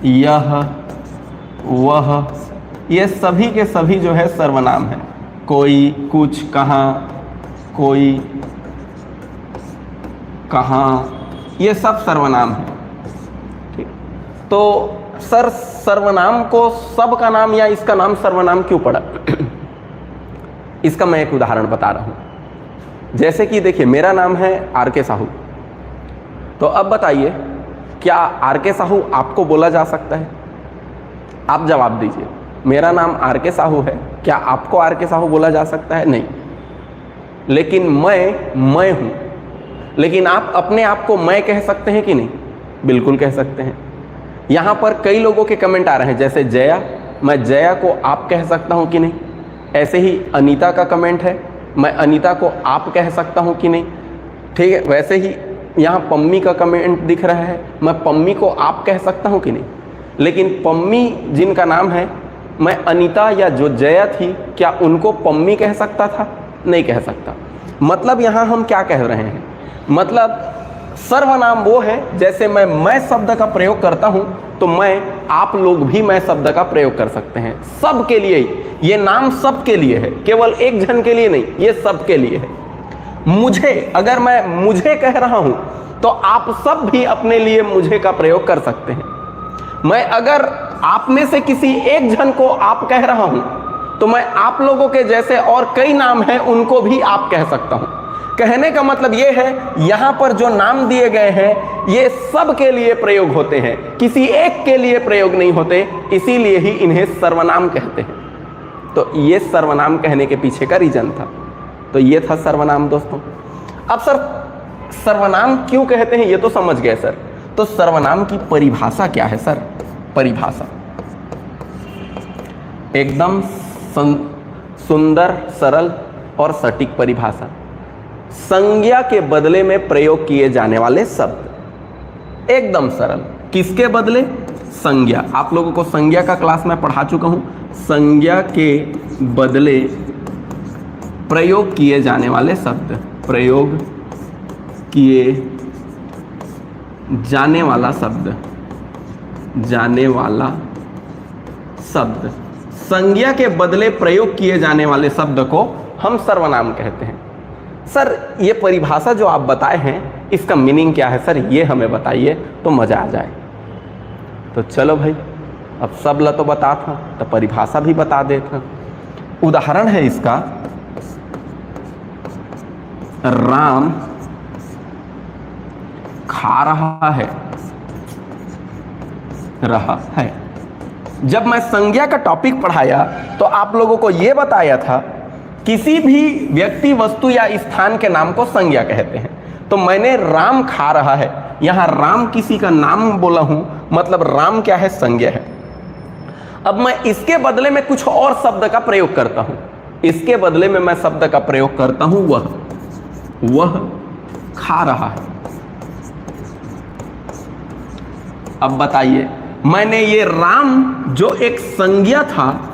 [SPEAKER 1] यह, वह, ये सभी के सभी जो है सर्वनाम है। कोई, कुछ, कहाँ, कोई, कहाँ, ये सब सर्वनाम है। ठीक, तो सर सर्वनाम को सब का नाम या इसका नाम सर्वनाम क्यों पड़ा? इसका मैं एक उदाहरण बता रहा हूँ। जैसे कि देखिए, मेरा नाम है आर.के. साहू, तो अब बताइए क्या आर.के. साहू आपको बोला जा सकता है? आप जवाब दीजिए। मेरा नाम आर.के. साहू है, क्या आपको आर.के. साहू बोला जा सकता है? नहीं। लेकिन मैं हूं, लेकिन आप अपने आप को मैं कह सकते हैं कि नहीं? बिल्कुल कह सकते हैं। यहां पर कई लोगों के कमेंट आ रहे हैं, जैसे जया, मैं जया को आप कह सकता हूं कि नहीं? ऐसे ही अनीता का कमेंट है, मैं अनीता को आप कह सकता हूं कि नहीं? ठीक है, वैसे ही यहाँ पम्मी का कमेंट दिख रहा है, मैं पम्मी को आप कह सकता हूँ कि नहीं? लेकिन पम्मी जिनका नाम है, मैं अनीता या जो जया थी, क्या उनको पम्मी कह सकता था? नहीं कह सकता। मतलब यहाँ हम क्या कह रहे हैं? मतलब सर्वनाम वो है, जैसे मैं शब्द का प्रयोग करता हूँ तो मैं, आप लोग भी मैं शब्द का प्रयोग कर सकते हैं। सब के लिए, ये नाम सब के लिए है, केवल एक जन के लिए नहीं, ये सब के लिए है। मुझे, अगर मैं मुझे कह रहा हूं तो आप सब भी अपने लिए मुझे का प्रयोग कर सकते हैं। मैं अगर आप में से किसी एक जन को आप कह रहा हूं तो मैं आप लोगों के जैसे और कई नाम हैं उनको भी आप कह सकता हूं। कहने का मतलब ये है, यहां पर जो नाम दिए गए हैं ये सब के लिए प्रयोग होते हैं, किसी एक के लिए प्रयोग नहीं होते, इसीलिए ही इन्हें सर्वनाम कहते हैं। तो ये सर्वनाम कहने के पीछे का रीजन था। तो ये था सर्वनाम दोस्तों। अब सर सर्वनाम क्यों कहते हैं ये तो समझ गए सर। तो सर्वनाम की परिभाषा क्या है सर? परिभाषा एकदम सुंदर, सरल और सटीक परिभाषा। संज्ञा के बदले में प्रयोग किए जाने वाले शब्द। एकदम सरल। किसके बदले? संज्ञा। आप लोगों को संज्ञा का क्लास में पढ़ा चुका हूं। संज्ञा के बदले प्रयोग किए जाने वाले शब्द। प्रयोग किए जाने वाला शब्द, जाने वाला शब्द। संज्ञा के बदले प्रयोग किए जाने वाले शब्द को हम सर्वनाम कहते हैं। सर ये परिभाषा जो आप बताए हैं इसका मीनिंग क्या है सर, ये हमें बताइए तो मजा आ जाए। तो चलो भाई, अब सब ला तो बता था तो परिभाषा भी बता देता। उदाहरण है इसका, राम खा रहा है, जब मैं संज्ञा का टॉपिक पढ़ाया तो आप लोगों को यह बताया था किसी भी व्यक्ति, वस्तु या स्थान के नाम को संज्ञा कहते हैं। तो मैंने राम खा रहा है, यहां राम किसी का नाम बोला हूं, मतलब राम क्या है, संज्ञा है। अब मैं इसके बदले में कुछ और शब्द का प्रयोग करता हूं, इसके बदले में मैं शब्द का प्रयोग करता हूं वह खा रहा है। अब बताइए, मैंने ये राम जो एक संज्ञा था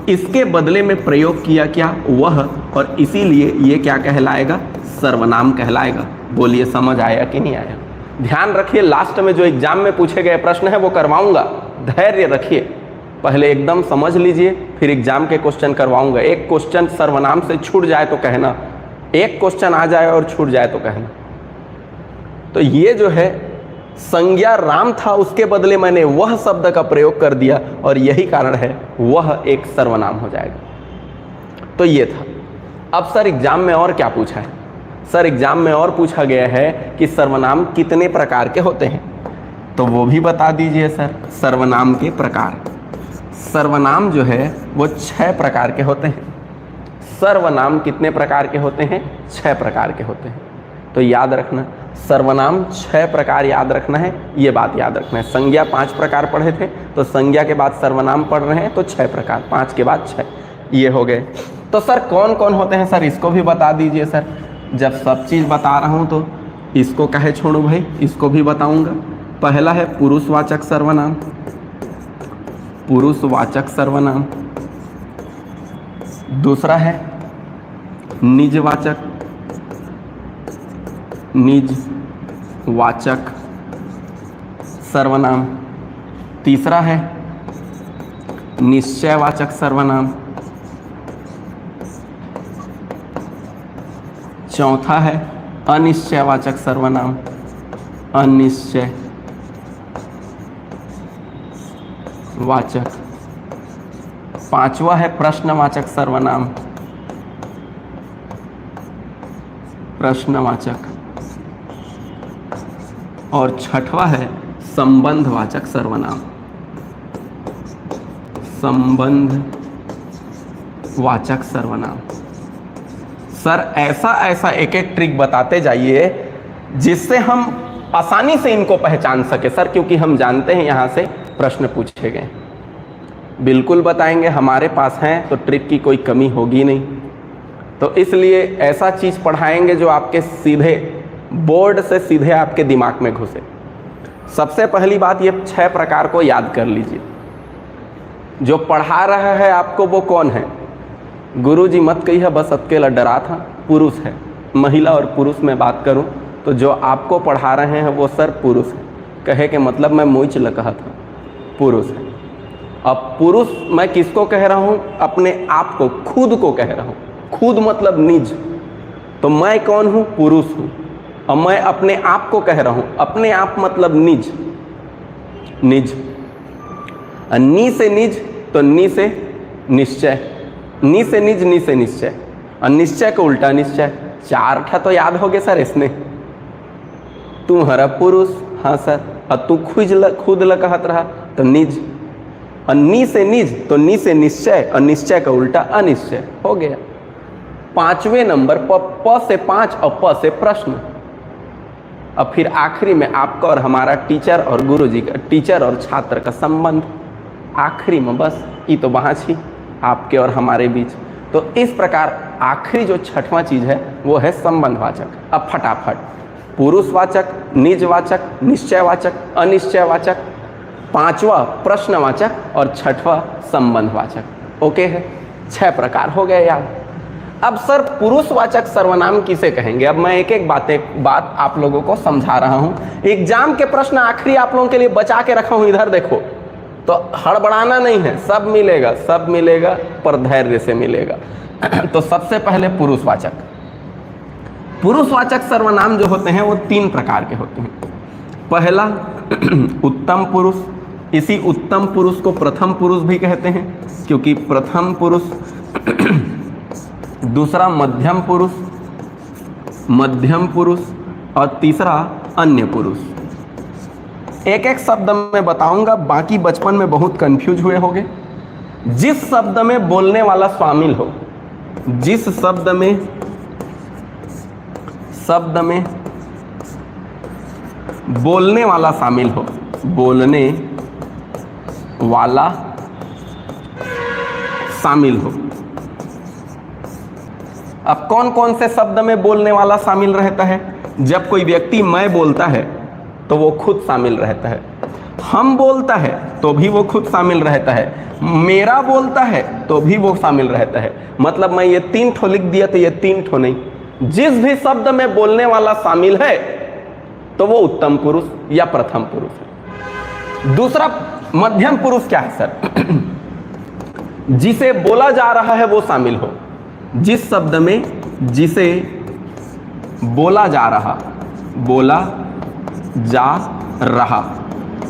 [SPEAKER 1] इसके बदले में प्रयोग किया क्या, वह, और इसीलिए ये क्या कहलाएगा, सर्वनाम कहलाएगा। बोलिए समझ आया कि नहीं आया? ध्यान रखिए, लास्ट में जो एग्जाम में पूछे गए प्रश्न है वो करवाऊंगा, धैर्य रखिए, पहले एकदम समझ लीजिए, फिर एग्जाम के क्वेश्चन करवाऊंगा। एक क्वेश्चन सर्वनाम से छूट जाए तो कहना, एक क्वेश्चन आ जाए और छूट जाए तो कहना। तो ये जो है संज्ञा राम था, उसके बदले मैंने वह शब्द का प्रयोग कर दिया और यही कारण है वह एक सर्वनाम हो जाएगा। तो ये था। अब सर एग्जाम में और क्या पूछा है? सर एग्जाम में और पूछा गया है कि सर्वनाम कितने प्रकार के होते हैं, तो वो भी बता दीजिए सर। सर्वनाम के प्रकार, सर्वनाम जो है वो 6 प्रकार के होते हैं। सर्वनाम कितने प्रकार के होते हैं? 6 प्रकार के होते हैं। तो याद रखना, सर्वनाम 6 प्रकार याद रखना है, ये बात याद रखना है। संज्ञा 5 प्रकार पढ़े थे, तो संज्ञा के बाद सर्वनाम पढ़ रहे हैं तो 6 प्रकार, 5 के बाद 6, ये हो गए। तो सर कौन कौन होते हैं सर, इसको भी बता दीजिए सर। जब सब चीज़ बता रहा हूँ तो इसको कहे छोड़ू भाई, इसको भी बताऊँगा। पहला है पुरुषवाचक सर्वनाम, पुरुषवाचक सर्वनाम। दूसरा है निजवाचक, निजवाचक सर्वनाम। तीसरा है निश्चयवाचक सर्वनाम। चौथा है अनिश्चयवाचक सर्वनाम, अनिश्चयवाचक। पांचवा है प्रश्नवाचक सर्वनाम, प्रश्नवाचक। और छठवा है संबंधवाचक सर्वनाम, संबंधवाचक सर्वनाम। सर ऐसा एक एक ट्रिक बताते जाइए जिससे हम आसानी से इनको पहचान सके सर, क्योंकि हम जानते हैं यहाँ से प्रश्न पूछे गए। बिल्कुल बताएंगे, हमारे पास हैं तो ट्रिक की कोई कमी होगी नहीं। तो इसलिए ऐसा चीज़ पढ़ाएंगे जो आपके सीधे बोर्ड से सीधे आपके दिमाग में घुसे। सबसे पहली बात, ये 6 प्रकार को याद कर लीजिए। जो पढ़ा रहा है आपको वो कौन है? गुरुजी मत कही है, बस अकेला डरा था, पुरुष है। महिला और पुरुष में बात करूं तो जो आपको पढ़ा रहे हैं वो सर पुरुष है। कहे के मतलब मैं मुँह ल कहा था, पुरुष है। अब पुरुष मैं किसको कह रहा हूं? अपने आप को, खुद को कह रहा हूं। खुद मतलब निज, तो मैं कौन हूं? पुरुष हूं। और मैं अपने आप को कह रहा हूं, अपने आप मतलब निज, निज। नी से निज तो नी से निश्चय, नी से निज, नी से निश्चय, और निश्चय को उल्टा निश्चय। 4 ठा तो याद हो गए सर इसने। तुम्हारा पुरुष, हाँ सर, और तू खुद ल कहत रहा तो निज, और नी से निज तो नी से निश्चय, और निश्चय का उल्टा अनिश्चय हो गया। 5वें नंबर प से 5 और प से प्रश्न। अब फिर आखिरी में आपका और हमारा टीचर और गुरुजी का, टीचर और छात्र का संबंध आखिरी में, बस ये तो वहाँ छी आपके और हमारे बीच। तो इस प्रकार आखिरी जो 6वां चीज़ है वो है संबंधवाचक। अब फटाफट, पुरुषवाचक, निजवाचक, निश्चयवाचक, अनिश्चयवाचक, 5वां प्रश्नवाचक और 6वां संबंधवाचक। ओके है, 6 प्रकार हो गए याद। अब सर पुरुषवाचक सर्वनाम किसे कहेंगे? अब मैं एक एक बात आप लोगों को समझा रहा हूं। एग्जाम के प्रश्न आखिरी आप लोगों के लिए बचा के रखा हूं, इधर देखो। तो हड़बड़ाना नहीं है, सब मिलेगा, सब मिलेगा, पर धैर्य से मिलेगा। तो सबसे पहले पुरुषवाचक। पुरुषवाचक सर्वनाम जो होते हैं वो 3 प्रकार के होते हैं। पहला उत्तम पुरुष, इसी उत्तम पुरुष को प्रथम पुरुष भी कहते हैं, क्योंकि प्रथम पुरुष। दूसरा मध्यम पुरुष, मध्यम पुरुष, और तीसरा अन्य पुरुष। एक एक शब्द मैं बताऊंगा, बाकी बचपन में बहुत कंफ्यूज हुए होंगे। जिस शब्द में बोलने वाला शामिल हो, जिस शब्द में बोलने वाला शामिल हो, बोलने वाला शामिल हो। अब कौन कौन से शब्द में बोलने वाला शामिल रहता है? जब कोई व्यक्ति मैं बोलता है तो वो खुद शामिल रहता है, हम बोलता है तो भी वो खुद शामिल रहता है, मेरा बोलता है तो भी वो शामिल रहता है। मतलब मैं ये 3 ठो लिख दिया तो ये 3 ठो नहीं, जिस भी शब्द में बोलने वाला शामिल है तो वो उत्तम पुरुष या प्रथम पुरुष है। दूसरा मध्यम पुरुष क्या है सर? जिसे बोला जा रहा है वो शामिल हो, जिस शब्द में जिसे बोला जा रहा।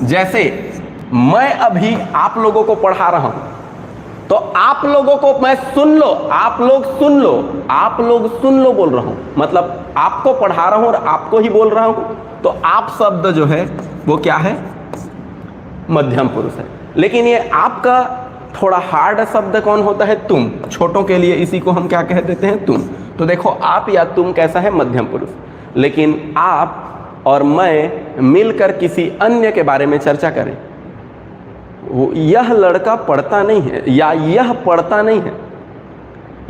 [SPEAKER 1] जैसे मैं अभी आप लोगों को पढ़ा रहा हूं तो आप लोगों को मैं सुन लो, आप लोग सुन लो, आप लोग सुन लो बोल रहा हूं, मतलब आपको पढ़ा रहा हूं और आपको ही बोल रहा हूं। तो आप शब्द जो है वो क्या है? मध्यम पुरुष है। लेकिन ये आपका थोड़ा हार्ड शब्द कौन होता है? तुम। छोटों के लिए इसी को हम क्या कह देते हैं? तुम। तो देखो आप या तुम कैसा है? मध्यम पुरुष। लेकिन आप और मैं मिलकर किसी अन्य के बारे में चर्चा करें, यह लड़का पढ़ता नहीं है या यह पढ़ता नहीं है,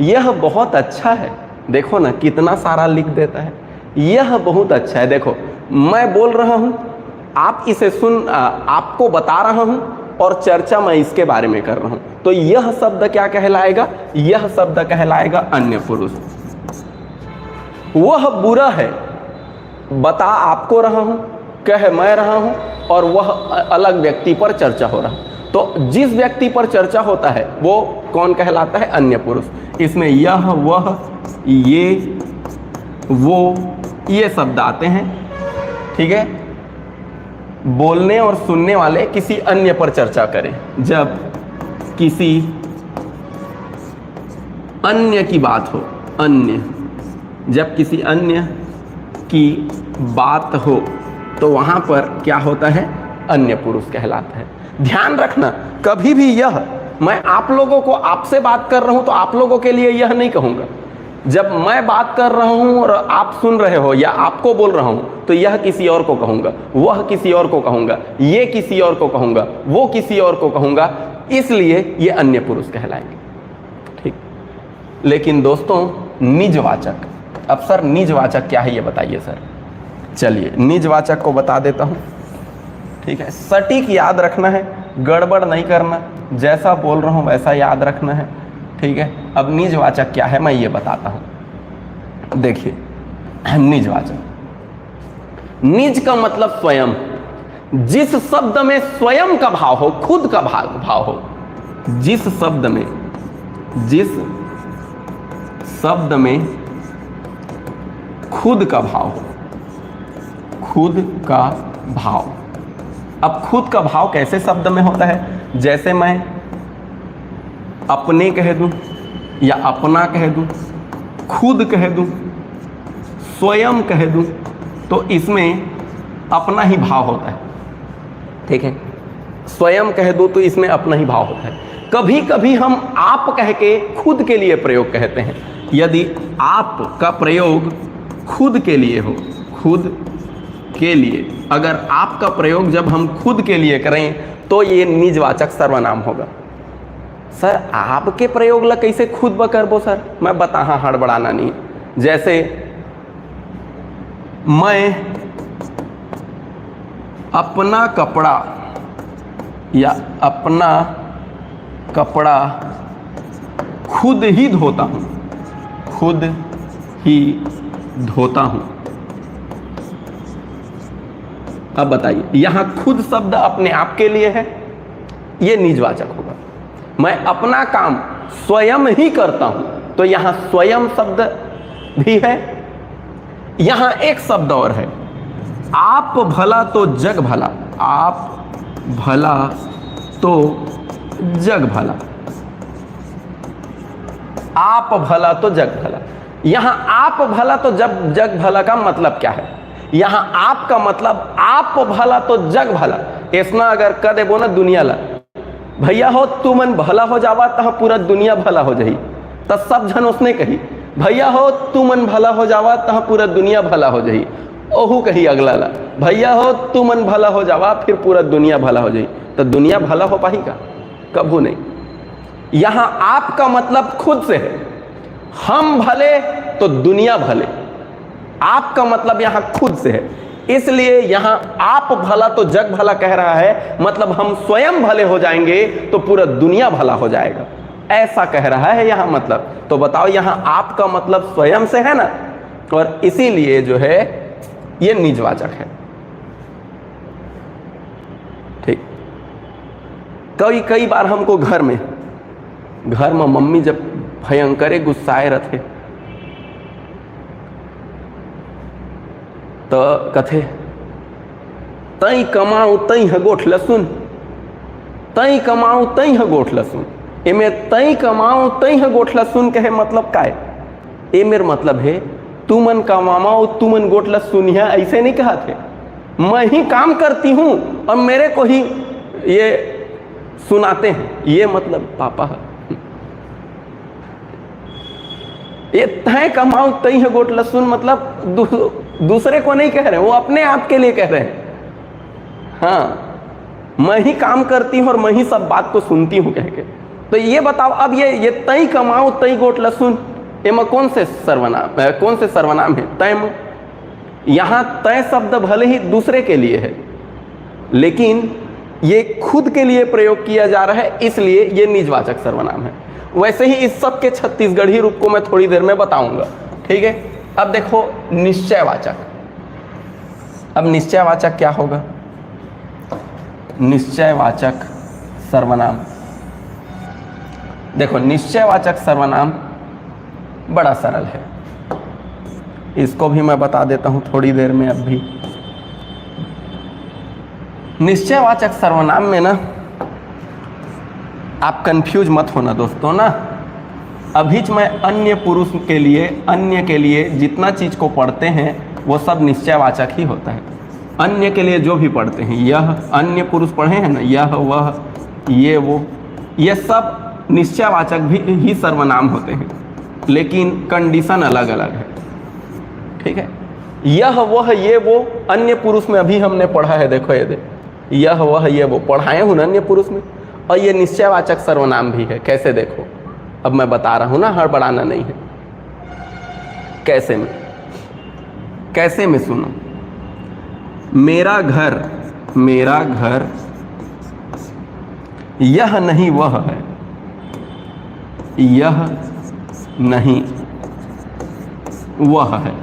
[SPEAKER 1] यह बहुत अच्छा है, देखो ना कितना सारा लिख देता है, यह बहुत अच्छा है। देखो मैं बोल रहा हूं, आप इसे सुन, आपको बता रहा हूं और चर्चा मैं इसके बारे में कर रहा हूं, तो यह शब्द क्या कहलाएगा? यह शब्द कहलाएगा अन्य पुरुष। वह बुरा है, बता आपको रहा हूं, कह मैं रहा हूं और वह अलग व्यक्ति पर चर्चा हो रहा। तो जिस व्यक्ति पर चर्चा होता है वो कौन कहलाता है? अन्य पुरुष। इसमें यह, वह, ये, वो, ये शब्द आते हैं। ठीक है। बोलने और सुनने वाले किसी अन्य पर चर्चा करें, जब किसी अन्य की बात हो, अन्य, जब किसी अन्य की बात हो तो वहां पर क्या होता है? अन्य पुरुष कहलाता है। ध्यान रखना, कभी भी यह, मैं आप लोगों को आपसे बात कर रहा हूं तो आप लोगों के लिए यह नहीं कहूंगा। जब मैं बात कर रहा हूं और आप सुन रहे हो या आपको बोल रहा हूं तो यह किसी और को कहूंगा, वह किसी और को कहूंगा, ये किसी और को कहूंगा, वो किसी और को कहूंगा, इसलिए ये अन्य पुरुष कहलाएंगे। ठीक। लेकिन दोस्तों निजवाचक, अब सर निजवाचक क्या है ये बताइए सर। चलिए निजवाचक को बता देता हूं। ठीक है, सटीक याद रखना है, गड़बड़ नहीं करना, जैसा बोल रहा हूं वैसा याद रखना है। ठीक है। अब निजवाचक क्या है मैं ये बताता हूं। देखिए निजवाचक, निज का मतलब स्वयं, जिस शब्द में स्वयं का भाव हो, खुद का भाव हो, जिस शब्द में खुद का भाव हो, खुद का भाव। अब खुद का भाव कैसे शब्द में होता है? जैसे मैं अपने कह दूं या अपना कह दूं, खुद कह दूं, स्वयं कह दूं, तो इसमें अपना ही भाव होता है। ठीक है। स्वयं कह दूं तो इसमें अपना ही भाव होता है। कभी कभी हम आप कह के खुद के लिए प्रयोग कहते हैं। यदि आप का प्रयोग खुद के लिए हो, खुद के लिए, अगर आपका प्रयोग जब हम खुद के लिए करें तो ये निजवाचक सर्वनाम होगा। सर आपके प्रयोग ला कैसे खुद ब करबो सर? मैं बता, हाँ हड़बड़ाना नहीं। जैसे मैं अपना कपड़ा या अपना कपड़ा खुद ही धोता हूं, खुद ही धोता हूं। अब बताइए, यहां खुद शब्द अपने आप के लिए है, यह निजवाचक होगा। मैं अपना काम स्वयं ही करता हूं तो यहां स्वयं शब्द भी है। यहां एक शब्द और है, आप भला तो जग भला, आप भला तो जग भला, आप भला तो जग भला। यहां आप भला तो जग भला का मतलब क्या है? यहाँ आप का मतलब आप भला तो जग भला, ऐसा अगर कह देबो ना दुनिया ला भैया हो तू मन भला हो जावा तो पूरा दुनिया भला हो जाही, तो सब जन उसने कही भैया हो तू मन भला हो जावा तो पूरा दुनिया भला हो जाही। ओहू कही अगला ला भैया हो तू मन भला हो जावा फिर पूरा दुनिया भला हो जाही, तो दुनिया भला हो पाही का? कभू नहीं। यहाँ आप का मतलब खुद से है, हम भले तो दुनिया भले, आप का मतलब यहाँ खुद से है, इसलिए यहाँ आप भला तो जग भला कह रहा है, मतलब हम स्वयं भले हो जाएंगे तो पूरा दुनिया भला हो जाएगा, ऐसा कह रहा है यहाँ मतलब। तो बताओ यहाँ आप का मतलब स्वयं से है ना, और इसीलिए जो है ये निजवाचक है। ठीक। कई बार हमको घर में मम्मी जब भयंकर गुस्साए रहते तो कथे तई कमाऊ तई हगोठ लसुन, तई कमाऊ तई हगोठ लसुन। एमे तई कमाऊ तई हगोठ लसुन कहे मतलब का है? ए मेर मतलब है तू मन कमाओ तू मन गोठ लसुन, ऐसे नहीं कहा थे, मैं ही काम करती हूँ और मेरे को ही ये सुनाते हैं, ये मतलब पापा है। ये तय कमाओ तई है गोट लहसुन मतलब दूसरे को नहीं कह रहे, वो अपने आप के लिए कह रहे हैं। हाँ, मैं ही काम करती हूँ और मैं ही सब बात को सुनती हूँ कह के। तो ये बताओ अब ये तई कमाओ तई गोट लहसुन, एमा कौन से सर्वनाम है? तय में यहाँ तय शब्द भले ही दूसरे के लिए है, लेकिन ये खुद के लिए प्रयोग किया जा रहा है, इसलिए ये निजवाचक सर्वनाम है। वैसे ही इस सब के छत्तीसगढ़ी रूप को मैं थोड़ी देर में बताऊंगा, ठीक है। अब देखो निश्चयवाचक। अब निश्चयवाचक क्या होगा? निश्चयवाचक सर्वनाम, देखो निश्चयवाचक सर्वनाम बड़ा सरल है, इसको भी मैं बता देता हूं थोड़ी देर में। अब भी निश्चयवाचक सर्वनाम में ना आप कंफ्यूज मत होना दोस्तों ना। अभी मैं अन्य पुरुष के लिए, अन्य के लिए जितना चीज को पढ़ते हैं वो सब निश्चयवाचक ही होता है। अन्य के लिए जो भी पढ़ते हैं, यह अन्य पुरुष पढ़े हैं ना, यह वह ये वो, ये सब निश्चयवाचक भी ही सर्वनाम होते हैं, लेकिन कंडीशन अलग अलग है, ठीक है। यह वह ये वो अन्य पुरुष में अभी हमने पढ़ा है, देखो ये यह वह ये वो पढ़ाए हूँ अन्य पुरुष में, और ये निश्चयवाचक सर्वनाम भी है। कैसे देखो, अब मैं बता रहा हूँ ना, हड़बड़ाना नहीं है। कैसे में सुनो। मेरा घर यह नहीं वह है, यह नहीं वह है।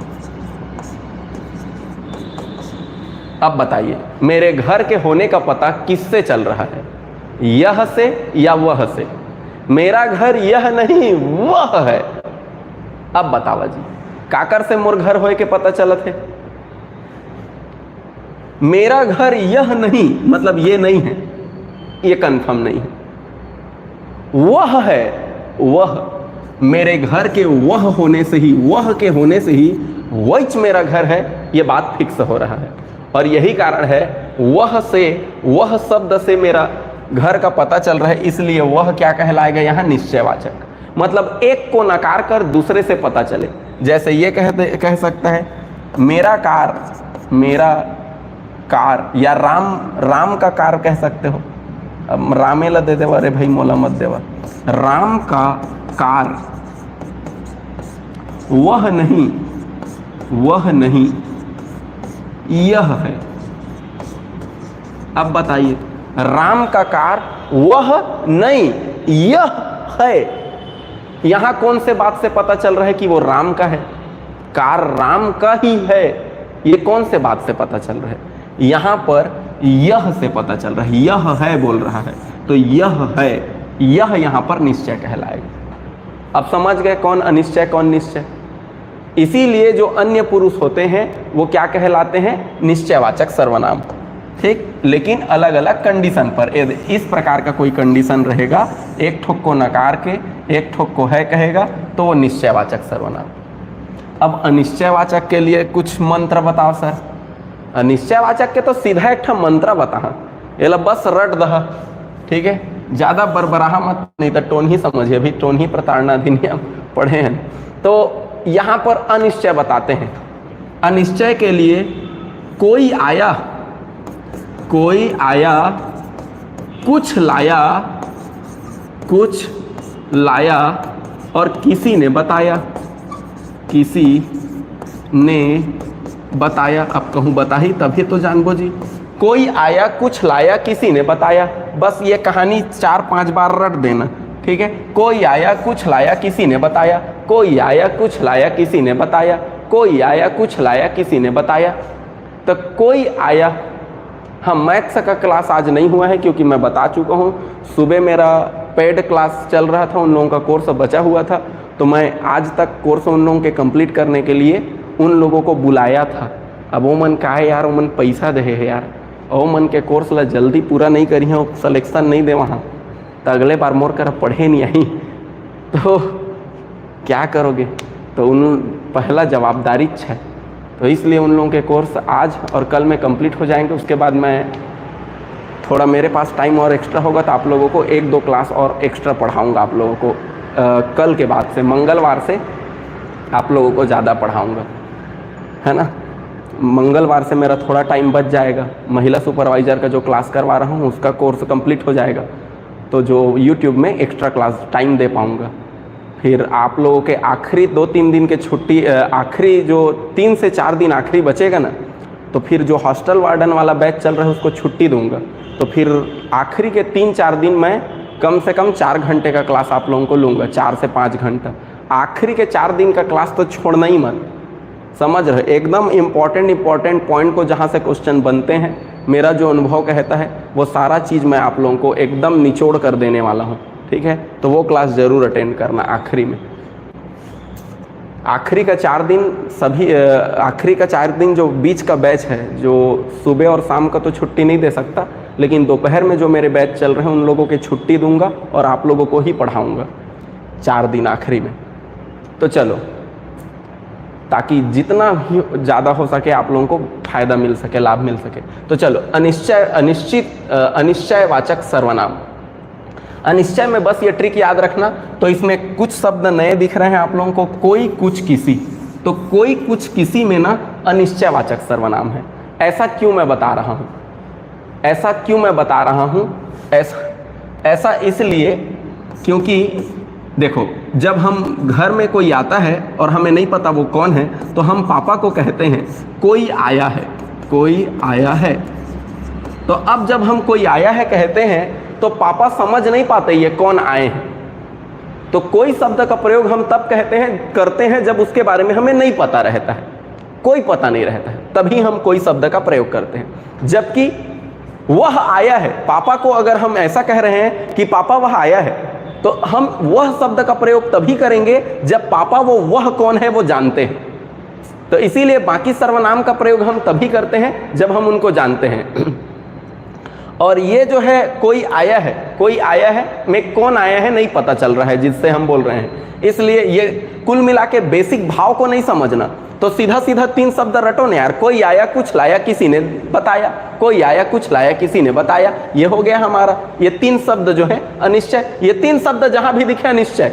[SPEAKER 1] अब बताइए मेरे घर के होने का पता किससे चल रहा है, यह से या वह से? मेरा घर यह नहीं वह है। अब बतावा जी, काकर से मोर घर होए के पता चलत है? मेरा घर यह नहीं मतलब ये नहीं है, ये कंफर्म नहीं है। वह है, वह मेरे घर के वह होने से ही, वह के होने से ही वही मेरा घर है, ये बात फिक्स हो रहा है। और यही कारण है वह से, वह शब्द से मेरा घर का पता चल रहा है, इसलिए वह क्या कहलाएगा यहाँ? निश्चयवाचक। मतलब एक को नकार कर दूसरे से पता चले। जैसे ये कह सकता है मेरा कार, या राम का कार कह सकते हो। अब रामे ला दे देवा, अरे भाई मोला मत देवा। राम का कार, वह नहीं यह है। अब बताइए, राम का कार वह नहीं यह है, यहां कौन से बात से पता चल रहा है कि वो राम का है? कार राम का ही है, ये कौन से बात से पता चल रहा है? यहां पर यह से पता चल रहा है, यह है बोल रहा है, तो यह है, यह यहां पर निश्चय कहलाएगा। अब समझ गए कौन अनिश्चय कौन निश्चय? इसीलिए जो अन्य पुरुष होते हैं वो क्या कहलाते हैं? निश्चयवाचक सर्वनाम, ठीक। लेकिन अलग अलग कंडीशन पर। इस प्रकार का कोई कंडीशन रहेगा, एक ठोक को नकार के एक ठोक को है कहेगा, तो वो निश्चयवाचक सर्वनाम। अब अनिश्चयवाचक के लिए कुछ मंत्र बताओ सर। अनिश्चयवाचक के तो सीधा एक मंत्र बता, ये बस रट दह, ठीक है, ज्यादा बरबराहा मत, नहीं तो टोन ही समझिए, अभी टोन ही प्रताड़ना अधिनियम पढ़े हैं। तो यहाँ पर अनिश्चय बताते हैं। अनिश्चय के लिए कोई आया कुछ लाया और किसी ने बताया, अब कहूँ बता ही तभी तो जानबो जी। कोई आया कुछ लाया किसी ने बताया, बस ये कहानी 4-5 बार रट देना, ठीक है। कोई आया कुछ लाया किसी ने बताया, कोई आया कुछ लाया किसी ने बताया, कोई आया कुछ लाया किसी ने बताया। तो कोई आया, हाँ मैथ्स का क्लास आज नहीं हुआ है क्योंकि मैं बता चुका हूँ, सुबह मेरा पेड क्लास चल रहा था, उन लोगों का कोर्स बचा हुआ था, तो मैं आज तक कोर्स उन लोगों के कंप्लीट करने के लिए उन लोगों को बुलाया था। अब वो मन का है यार, वो मन पैसा दे है यार, ओ मन के कोर्स ला जल्दी पूरा नहीं करी है, सिलेक्शन नहीं दे वहाँ, तो अगले बार मोर कर पढ़े नहीं आई, तो क्या करोगे। तो उन पहला जवाबदारी है, तो इसलिए उन लोगों के कोर्स आज और कल में कंप्लीट हो जाएंगे। उसके बाद मैं थोड़ा मेरे पास टाइम और एक्स्ट्रा होगा तो आप लोगों को 1-2 क्लास और एक्स्ट्रा पढ़ाऊँगा आप लोगों को। कल के बाद से मंगलवार से आप लोगों को ज़्यादा पढ़ाऊँगा, है ना। मंगलवार से मेरा थोड़ा टाइम बच जाएगा, महिला सुपरवाइज़र का जो क्लास करवा रहा हूँ उसका कोर्स कंप्लीट हो जाएगा, तो जो यूट्यूब में एक्स्ट्रा क्लास टाइम दे पाऊँगा। फिर आप लोगों के आखिरी 2-3 दिन के छुट्टी, आखिरी जो 3 से 4 दिन आखिरी बचेगा ना, तो फिर जो हॉस्टल वार्डन वाला बैच चल रहा है उसको छुट्टी दूंगा, तो फिर आखिरी के 3-4 दिन मैं कम से कम 4 घंटे का क्लास आप लोगों को लूँगा, 4 से 5 घंटा। आखिरी के 4 दिन का क्लास तो छोड़ना ही मत, समझ रहे, एकदम इम्पॉर्टेंट पॉइंट को जहाँ से क्वेश्चन बनते हैं, मेरा जो अनुभव कहता है वो सारा चीज़ मैं आप लोगों को एकदम निचोड़ कर देने वाला हूँ, ठीक है। तो वो क्लास ज़रूर अटेंड करना आखिरी में। आखिरी का 4 दिन जो बीच का बैच है, जो सुबह और शाम का तो छुट्टी नहीं दे सकता, लेकिन दोपहर में जो मेरे बैच चल रहे हैं उन लोगों की छुट्टी दूंगा और आप लोगों को ही पढ़ाऊंगा 4 दिन आखिरी में। तो चलो, ताकि जितना ही ज़्यादा हो सके आप लोगों को फायदा मिल सके, लाभ मिल सके। तो चलो, अनिश्चयवाचक सर्वनाम। अनिश्चय में बस ये ट्रिक याद रखना, तो इसमें कुछ शब्द नए दिख रहे हैं आप लोगों को, कोई कुछ किसी, तो कोई कुछ किसी में ना अनिश्चयवाचक सर्वनाम है। ऐसा क्यों मैं बता रहा हूँ, ऐसा इसलिए क्योंकि देखो, जब हम घर में कोई आता है और हमें नहीं पता वो कौन है, तो हम पापा को कहते हैं कोई आया है। तो अब जब हम कोई आया है कहते हैं तो पापा समझ नहीं पाते ये कौन आए हैं। तो कोई शब्द का प्रयोग हम तब करते हैं जब उसके बारे में हमें नहीं पता रहता है, कोई पता नहीं रहता है, तभी हम कोई शब्द का प्रयोग करते हैं। जबकि वह आया है, पापा को अगर हम ऐसा कह रहे हैं कि पापा वह आया है, तो हम वह शब्द का प्रयोग तभी करेंगे जब पापा वह कौन है वो जानते हैं। तो इसीलिए बाकी सर्वनाम का प्रयोग हम तभी करते हैं जब हम उनको जानते हैं। और ये जो है कोई आया है में कौन आया है नहीं पता चल रहा है जिससे हम बोल रहे हैं, इसलिए ये कुल मिला के बेसिक भाव को नहीं समझना, तो सीधा 3 शब्द रटो ना यार। कोई आया कुछ लाया किसी ने बताया, कोई आया कुछ लाया किसी ने बताया, ये हो गया हमारा। ये 3 शब्द जो है अनिश्चय, ये 3 शब्द जहां भी दिखे अनिश्चय,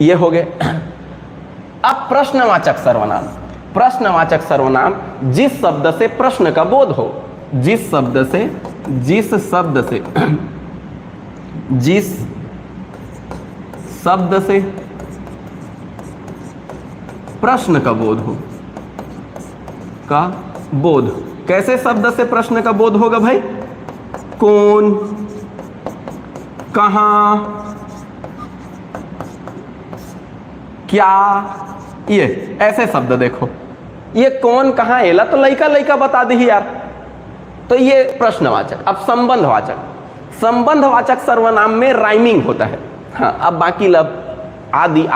[SPEAKER 1] ये हो गए। अब प्रश्नवाचक सर्वनाम। प्रश्नवाचक सर्वनाम जिस शब्द से प्रश्न का बोध हो, जिस शब्द से प्रश्न का बोध हो, कैसे शब्द से प्रश्न का बोध होगा भाई? कौन, कहां, क्या, ये ऐसे शब्द देखो। ये कौन कहां एला तो लइका बता दी यार, तो ये प्रश्नवाचक। अब संबंधवाचक सर्वनाम में राइमिंग होता है। हाँ, अब बाकी लब आदि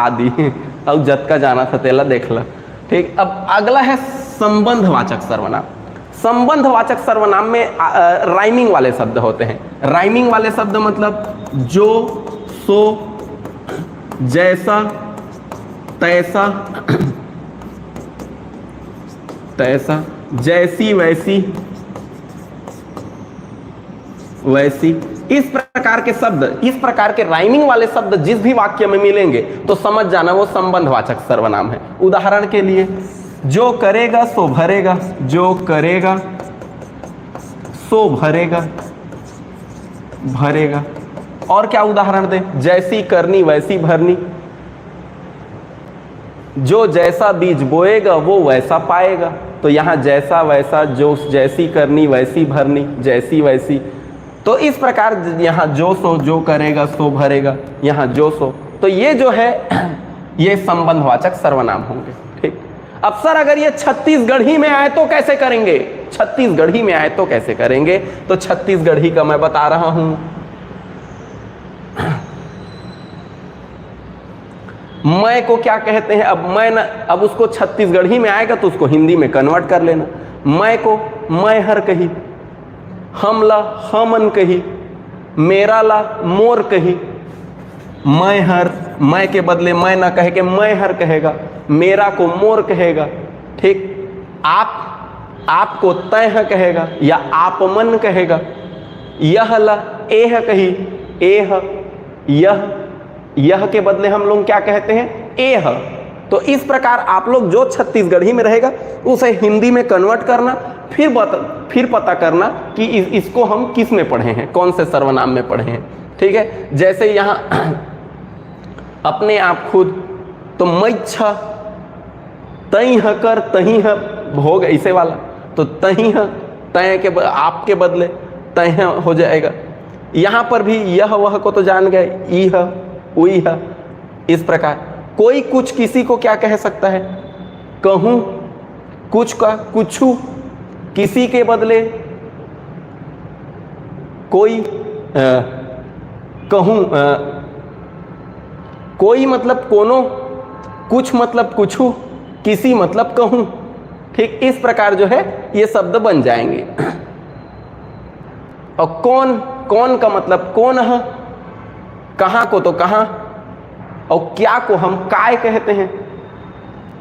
[SPEAKER 1] अब जत का जाना था तेला देख ला, ठीक। अब अगला है संबंधवाचक सर्वनाम। संबंधवाचक सर्वनाम में राइमिंग वाले शब्द होते हैं। राइमिंग वाले शब्द मतलब जो, सो, जैसा, तैसा, तैसा, जैसी वैसी वैसी। इस प्रकार के शब्द, इस प्रकार के राइमिंग वाले शब्द जिस भी वाक्य में मिलेंगे तो समझ जाना वो संबंधवाचक सर्वनाम है। उदाहरण के लिए, जो करेगा सो भरेगा, जो करेगा सो भरेगा, भरेगा। और क्या उदाहरण दे? जैसी करनी वैसी भरनी, जो जैसा बीज बोएगा वो वैसा पाएगा। तो यहां जैसा वैसा, जो जैसी करनी वैसी भरनी, जैसी वैसी। तो इस प्रकार यहां जो सो, जो करेगा सो भरेगा, यहां जो सो। तो ये जो है ये संबंधवाचक सर्वनाम होंगे। ठीक। अब सर अगर ये छत्तीसगढ़ी में आए तो कैसे करेंगे? छत्तीसगढ़ी में आए तो कैसे करेंगे? तो छत्तीसगढ़ी का मैं बता रहा हूं। मैं को क्या कहते हैं? अब मैं न, अब उसको छत्तीसगढ़ी में आएगा तो उसको हिंदी में कन्वर्ट कर लेना। मैं को मैं हर कही, हमला हमन कही, मेरा ला मोर कही। मैं हर, मैं के बदले मैं ना कहे के मैं हर कहेगा, मेरा को मोर कहेगा। ठीक। आपको तय कहेगा या आप मन कहेगा। यह ला एह कही, एह, यह के बदले हम लोग क्या कहते हैं? एह। तो इस प्रकार आप लोग जो छत्तीसगढ़ी में रहेगा उसे हिंदी में कन्वर्ट करना, फिर पता करना कि इसको हम किस में पढ़े हैं, कौन से सर्वनाम में पढ़े हैं। ठीक है। जैसे यहाँ अपने आप खुद, तो मैच्छा, तई ह कर, तही ह भोग, ऐसे वाला। तो तही ह, तय के आपके बदले तय हो जाएगा। यहाँ पर भी यह वह को तो जान गए, ईह उई है। इस प्रकार कोई कुछ किसी को क्या कह सकता है? कहूँ, कुछ का कुछू, किसी के बदले कोई, कहूँ, कोई मतलब कोनो, कुछ मतलब कुछू, किसी मतलब कहूँ। ठीक। इस प्रकार जो है ये शब्द बन जाएंगे। और कौन, कौन का मतलब कौन है, कहाँ को तो कहाँ, और क्या को हम काय कहते हैं,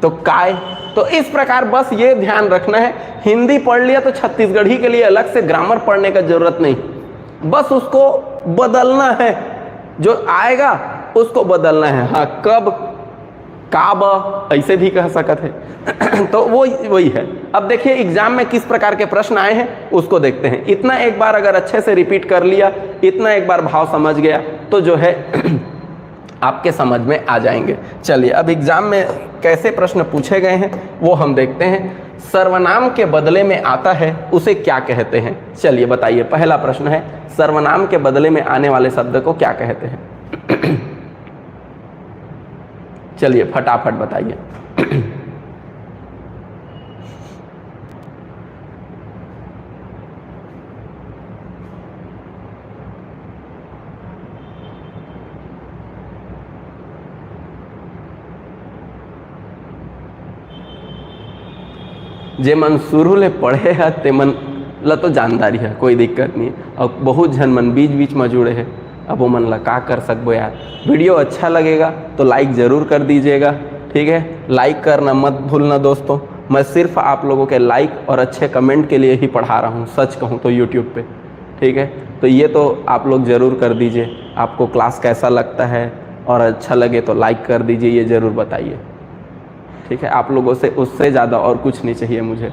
[SPEAKER 1] तो काय। तो इस प्रकार बस ये ध्यान रखना है, हिंदी पढ़ लिया तो छत्तीसगढ़ी के लिए अलग से ग्रामर पढ़ने का जरूरत नहीं, बस उसको बदलना है, जो आएगा उसको बदलना है। हाँ, कब, काब ऐसे भी कह सकते हैं। तो वो वही है। अब देखिए एग्जाम में किस प्रकार के प्रश्न आए हैं उसको देखते हैं। इतना एक बार अगर अच्छे से रिपीट कर लिया, इतना एक बार भाव समझ गया तो जो है आपके समझ में आ जाएंगे। चलिए अब एग्जाम में कैसे प्रश्न पूछे गए हैं वो हम देखते हैं। सर्वनाम के बदले में आता है उसे क्या कहते हैं? चलिए बताइए। पहला प्रश्न है, सर्वनाम के बदले में आने वाले शब्द को क्या कहते हैं? चलिए फटाफट बताइए। जे मन शुरू ले पढ़े है ते मन ला तो जानदारी है, कोई दिक्कत नहीं। और बहुत जन मन बीच बीच में जुड़े हैं, अब वो मन ला का कर सकबो यार। वीडियो अच्छा लगेगा तो लाइक ज़रूर कर दीजिएगा। ठीक है, लाइक करना मत भूलना दोस्तों। मैं सिर्फ आप लोगों के लाइक और अच्छे कमेंट के लिए ही पढ़ा रहा हूँ, सच कहूँ तो यूट्यूब पे। ठीक है, तो ये तो आप लोग ज़रूर कर दीजिए। आपको क्लास कैसा लगता है और अच्छा लगे तो लाइक कर दीजिए, ये ज़रूर बताइए। ठीक है, आप लोगों से उससे ज़्यादा और कुछ नहीं चाहिए मुझे,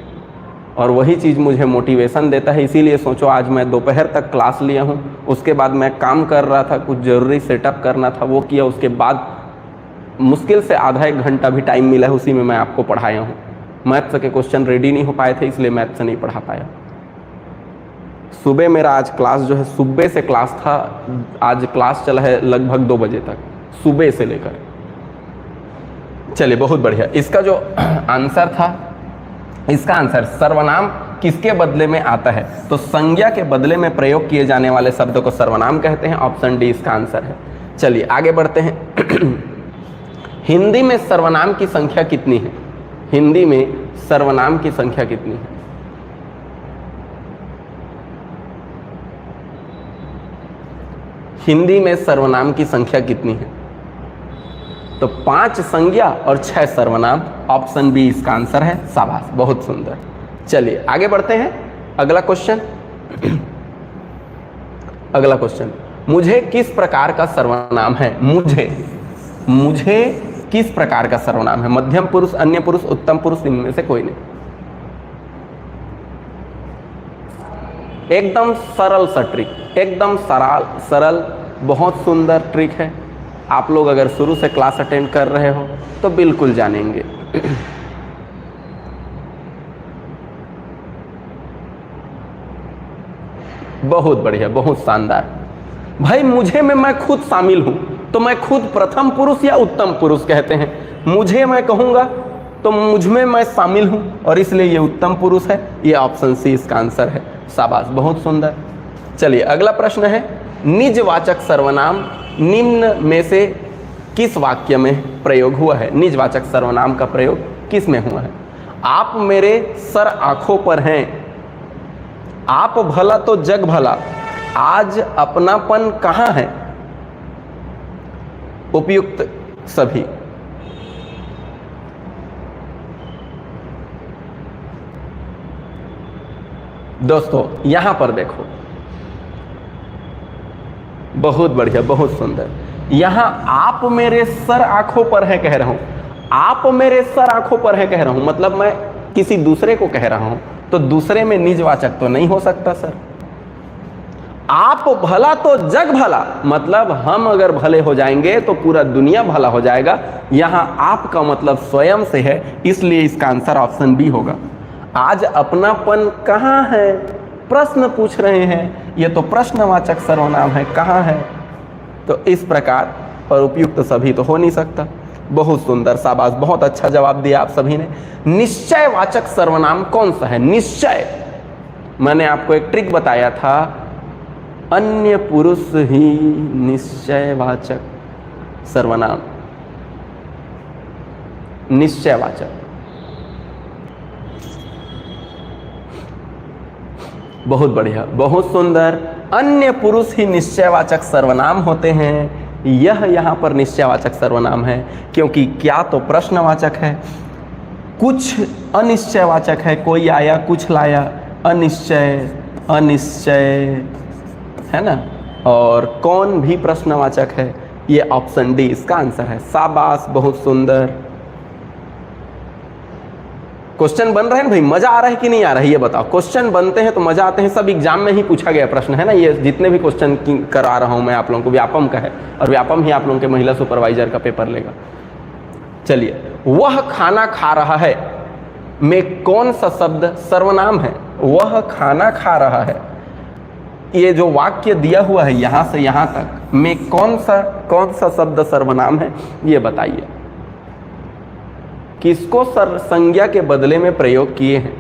[SPEAKER 1] और वही चीज़ मुझे मोटिवेशन देता है। इसीलिए सोचो आज मैं दोपहर तक क्लास लिया हूँ, उसके बाद मैं काम कर रहा था, कुछ ज़रूरी सेटअप करना था वो किया, उसके बाद मुश्किल से आधा एक घंटा भी टाइम मिला है, उसी में मैं आपको पढ़ाया हूँ। मैथ्स के क्वेश्चन रेडी नहीं हो पाए थे इसलिए मैथ्स नहीं पढ़ा पाया। सुबह मेरा आज क्लास जो है, सुबह से क्लास था, आज क्लास चला है लगभग 2 बजे तक, सुबह से लेकर। चलिए बहुत बढ़िया। इसका जो आंसर था, इसका आंसर सर्वनाम किसके बदले में आता है? तो संज्ञा के बदले में प्रयोग किए जाने वाले शब्द को सर्वनाम कहते हैं। ऑप्शन डी इसका आंसर है। चलिए आगे बढ़ते हैं। हिंदी में सर्वनाम की संख्या कितनी है? हिंदी में सर्वनाम की संख्या कितनी है? हिंदी में सर्वनाम की संख्या कितनी है? तो 5 संज्ञा और 6 सर्वनाम, ऑप्शन बी इसका आंसर है। शाबाश, बहुत सुंदर। चलिए आगे बढ़ते हैं। अगला क्वेश्चन, अगला क्वेश्चन, मुझे किस प्रकार का सर्वनाम है? मुझे किस प्रकार का सर्वनाम है? मध्यम पुरुष, अन्य पुरुष, उत्तम पुरुष, इनमें से कोई नहीं। एकदम सरल सा ट्रिक, एकदम सरल, बहुत सुंदर ट्रिक है। आप लोग अगर शुरू से क्लास अटेंड कर रहे हो तो बिल्कुल जानेंगे। बहुत बढ़िया, बहुत शानदार। भाई मुझे में मैं खुद शामिल हूं तो मैं खुद प्रथम पुरुष या उत्तम पुरुष कहते हैं। मुझे मैं कहूंगा तो मुझ में मैं शामिल हूं और इसलिए ये उत्तम पुरुष है। ये ऑप्शन सी इसका आंसर है। शाबाश, बहुत सुंदर। चलिए अगला प्रश्न है, निजवाचक सर्वनाम निम्न में से किस वाक्य में प्रयोग हुआ है? निजवाचक सर्वनाम का प्रयोग किस में हुआ है? आप मेरे सर आंखों पर हैं, आप भला तो जग भला, आज अपनापन कहाँ है? उपयुक्त सभी। दोस्तों यहां पर देखो, बहुत बढ़िया, बहुत सुंदर। यहां आप मेरे सर आंखों पर है कह रहा हूं, आप मेरे सर आंखों पर है कह रहा हूं, मतलब मैं किसी दूसरे को कह रहा हूं, तो दूसरे में निजवाचक तो नहीं हो सकता सर। आप भला तो जग भला, मतलब हम अगर भले हो जाएंगे तो पूरा दुनिया भला हो जाएगा। यहां आप का मतलब स्वयं से है, इसलिए इसका आंसर ऑप्शन बी होगा। आज अपनापन कहाँ है? प्रश्न पूछ रहे हैं, ये तो प्रश्नवाचक सर्वनाम है, कहाँ है? तो इस प्रकार और उपयुक्त सभी तो हो नहीं सकता। बहुत सुंदर, शाबाश, बहुत अच्छा जवाब दिया आप सभी ने। निश्चयवाचक सर्वनाम कौन सा है? निश्चय, मैंने आपको एक ट्रिक बताया था, अन्य पुरुष ही निश्चयवाचक सर्वनाम, निश्चयवाचक। बहुत बढ़िया, बहुत सुंदर। अन्य पुरुष ही निश्चयवाचक सर्वनाम होते हैं। यह यहाँ पर निश्चयवाचक सर्वनाम है क्योंकि क्या तो प्रश्नवाचक है, कुछ अनिश्चयवाचक है, कोई आया कुछ लाया, अनिश्चय, अनिश्चय है ना, और कौन भी प्रश्नवाचक है। ये ऑप्शन डी इसका आंसर है। शाबाश, बहुत सुंदर। क्वेश्चन बन रहे हैं भाई, मजा आ रहा है कि नहीं आ रहा है ये बताओ। क्वेश्चन बनते हैं तो मजा आते हैं, सब एग्जाम में ही पूछा गया प्रश्न है ना। ये जितने भी क्वेश्चन करा रहा हूं मैं आप लोगों को, व्यापम का है, और व्यापम ही आप लोगों के महिला सुपरवाइजर का पेपर लेगा। चलिए, वह खाना खा रहा है में कौन सा शब्द सर्वनाम है? वह खाना खा रहा है, ये जो वाक्य दिया हुआ है यहां से यहां तक में कौन सा शब्द सर्वनाम है, ये बताइए। किसको संज्ञा के बदले में प्रयोग किए हैं?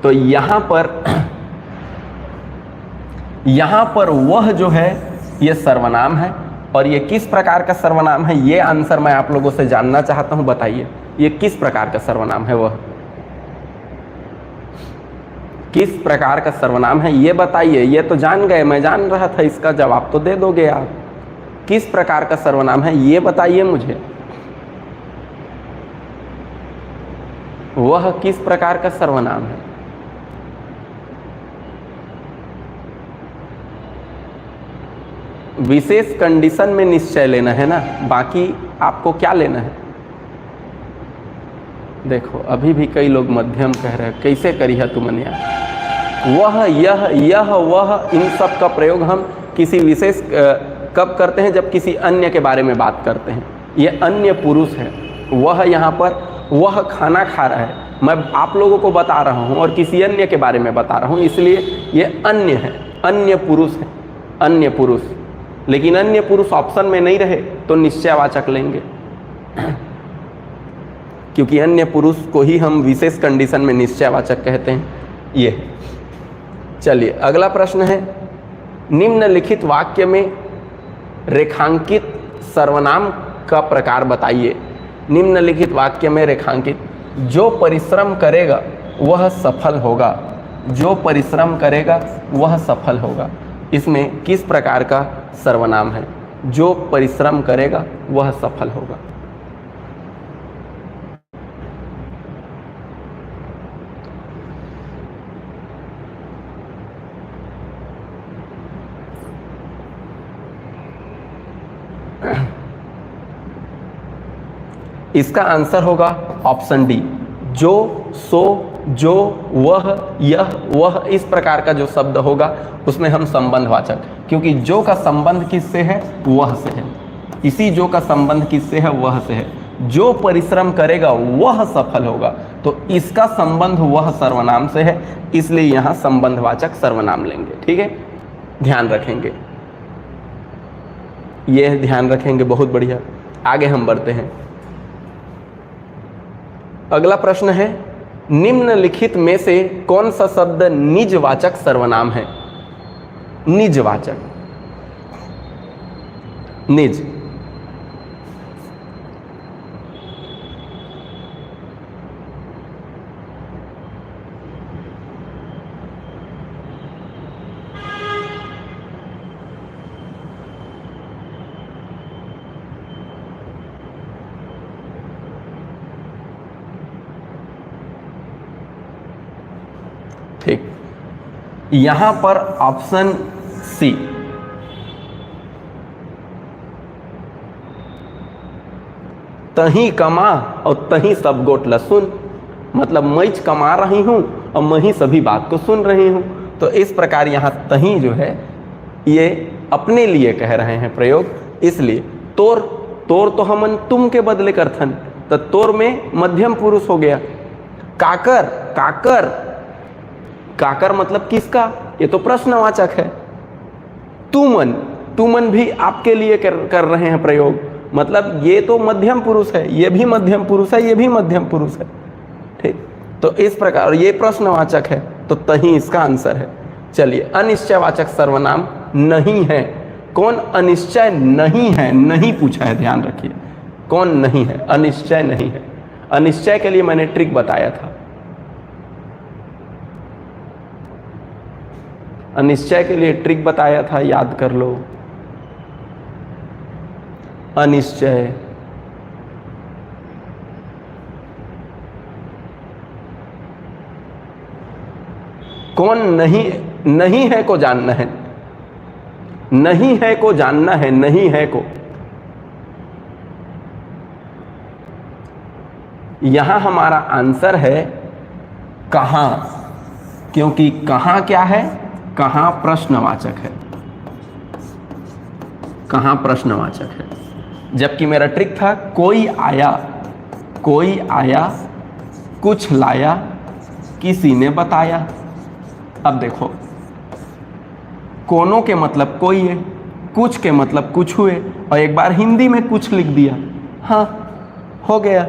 [SPEAKER 1] तो यहां पर वह जो है ये सर्वनाम है, और ये किस प्रकार का सर्वनाम है, ये आंसर मैं आप लोगों से जानना चाहता हूं। बताइए ये किस प्रकार का सर्वनाम है? वह किस प्रकार का सर्वनाम है ये बताइए। ये तो जान गए, मैं जान रहा था, इसका जवाब तो दे दोगे आप। किस प्रकार का सर्वनाम है ये बताइए मुझे। वह किस प्रकार का सर्वनाम है? विशेष कंडीशन में निश्चय लेना है ना, बाकी आपको क्या लेना है। देखो अभी भी कई लोग मध्यम कह रहे हैं, कैसे करी है तुमने। वह, यह, वह, इन सब का प्रयोग हम किसी विशेष कब करते हैं? जब किसी अन्य के बारे में बात करते हैं। ये अन्य पुरुष है, वह यहाँ पर वह खाना खा रहा है, मैं आप लोगों को बता रहा हूँ और किसी अन्य के बारे में बता रहा हूँ, इसलिए ये अन्य है, अन्य पुरुष है, अन्य पुरुष। लेकिन अन्य पुरुष ऑप्शन में नहीं रहे तो निश्चयवाचक लेंगे, क्योंकि अन्य पुरुष को ही हम विशेष कंडीशन में निश्चयवाचक कहते हैं। ये चलिए अगला प्रश्न है, निम्नलिखित वाक्य में रेखांकित सर्वनाम का प्रकार बताइए। निम्नलिखित वाक्य में रेखांकित जो परिश्रम करेगा वह सफल होगा, जो परिश्रम करेगा वह सफल होगा। इसमें किस प्रकार का सर्वनाम है? जो परिश्रम करेगा वह सफल होगा। इसका आंसर होगा ऑप्शन डी, जो, सो, जो, वह, यह, वह, इस प्रकार का जो शब्द होगा उसमें हम संबंधवाचक, क्योंकि जो का संबंध किससे है? वह से है। इसी जो का संबंध किससे है? वह से है। जो परिश्रम करेगा वह सफल होगा, तो इसका संबंध वह सर्वनाम से है, इसलिए यहां संबंधवाचक सर्वनाम लेंगे। ठीक है, ध्यान रखेंगे, यह ध्यान रखेंगे, बहुत बढ़िया। आगे हम बढ़ते हैं। अगला प्रश्न है, निम्नलिखित में से कौन सा शब्द निजवाचक सर्वनाम है? निजवाचक, निज, ठीक। यहां पर ऑप्शन सी, तही कमा और तही सब गोट लसुन, मतलब मैं कमा रही हूं और मैं ही सभी बात को सुन रही हूं। तो इस प्रकार यहां तही जो है ये अपने लिए कह रहे हैं प्रयोग, इसलिए तोर, तोर तो हमन तुम के बदले करथन, तो तोर में मध्यम पुरुष हो गया। काकर, काकर, काकर मतलब किसका? ये तो प्रश्नवाचक है। तुमन, तुमन भी आपके लिए कर रहे हैं प्रयोग, मतलब ये तो मध्यम पुरुष है, ये भी मध्यम पुरुष है, ये भी मध्यम पुरुष है। ठीक, तो इस प्रकार ये प्रश्नवाचक है, तो तही इसका आंसर है। चलिए, अनिश्चयवाचक सर्वनाम नहीं है। कौन अनिश्चय नहीं है? नहीं पूछा है, ध्यान रखिए, कौन नहीं है? अनिश्चय नहीं है। अनिश्चय के लिए मैंने ट्रिक बताया था, अनिश्चय के लिए ट्रिक बताया था, याद कर लो। अनिश्चय, कौन नहीं, नहीं है को जानना है, नहीं है को जानना है, नहीं है को। यहां हमारा आंसर है कहां, क्योंकि कहां क्या है? कहां प्रश्नवाचक है, कहां प्रश्नवाचक है। जबकि मेरा ट्रिक था कोई आया, कोई आया, कुछ लाया, किसी ने बताया। अब देखो, कोनो के मतलब कोई है, कुछ के मतलब कुछ हुए, और एक बार हिंदी में कुछ लिख दिया, हाँ हो गया।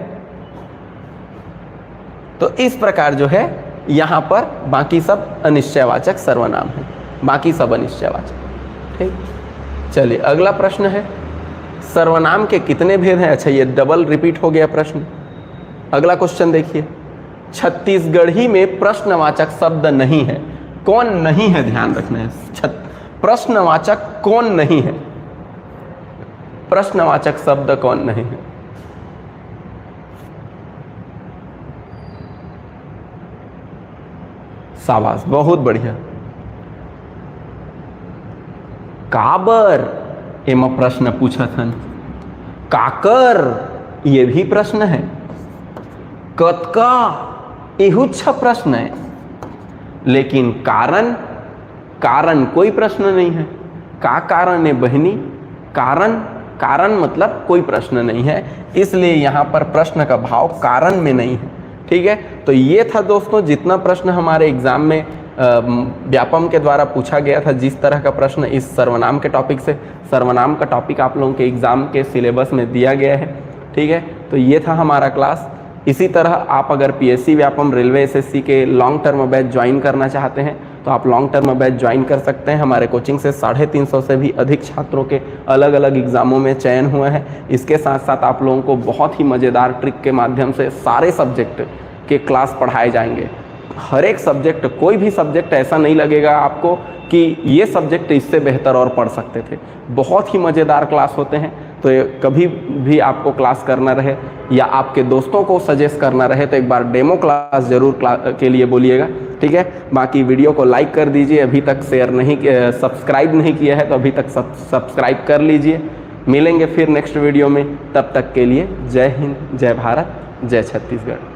[SPEAKER 1] तो इस प्रकार जो है यहां पर बाकी सब अनिश्चयवाचक सर्वनाम है, बाकी सब अनिश्चयवाचक। ठीक, चलिए अगला प्रश्न है, सर्वनाम के कितने भेद हैं? अच्छा, ये डबल रिपीट हो गया प्रश्न। अगला क्वेश्चन देखिए, छत्तीसगढ़ी में प्रश्नवाचक शब्द नहीं है। कौन नहीं है? ध्यान रखना है, प्रश्नवाचक कौन नहीं है? प्रश्नवाचक शब्द कौन नहीं है? शाबाश, बहुत बढ़िया। काबर, एमा प्रश्न पूछा था। काकर, ये भी प्रश्न है। कतका, एहू अच्छा प्रश्न है। लेकिन कारण, कारण कोई प्रश्न नहीं है। का कारण है बहनी? कारण, कारण मतलब कोई प्रश्न नहीं है, इसलिए यहां पर प्रश्न का भाव कारण में नहीं है। ठीक है, तो ये था दोस्तों जितना प्रश्न हमारे एग्जाम में व्यापम के द्वारा पूछा गया था, जिस तरह का प्रश्न इस सर्वनाम के टॉपिक से, सर्वनाम का टॉपिक आप लोगों के एग्जाम के सिलेबस में दिया गया है। ठीक है, तो ये था हमारा क्लास। इसी तरह आप अगर पीएससी व्यापम रेलवे एसएससी के लॉन्ग टर्म बैच ज्वाइन करना चाहते हैं तो आप लॉन्ग टर्म बैच ज्वाइन कर सकते हैं। हमारे कोचिंग से 350 से भी अधिक छात्रों के अलग अलग एग्ज़ामों में चयन हुए हैं। इसके साथ साथ आप लोगों को बहुत ही मज़ेदार ट्रिक के माध्यम से सारे सब्जेक्ट के क्लास पढ़ाए जाएंगे। हर एक सब्जेक्ट, कोई भी सब्जेक्ट ऐसा नहीं लगेगा आपको कि ये सब्जेक्ट इससे बेहतर और पढ़ सकते थे। बहुत ही मज़ेदार क्लास होते हैं। तो कभी भी आपको क्लास करना रहे या आपके दोस्तों को सजेस्ट करना रहे तो एक बार डेमो क्लास ज़रूर के लिए बोलिएगा, ठीक है। बाकी वीडियो को लाइक कर दीजिए, अभी तक सब्सक्राइब नहीं किया है तो अभी तक सब्सक्राइब कर लीजिए। मिलेंगे फिर नेक्स्ट वीडियो में, तब तक के लिए जय हिंद, जय भारत, जय छत्तीसगढ़।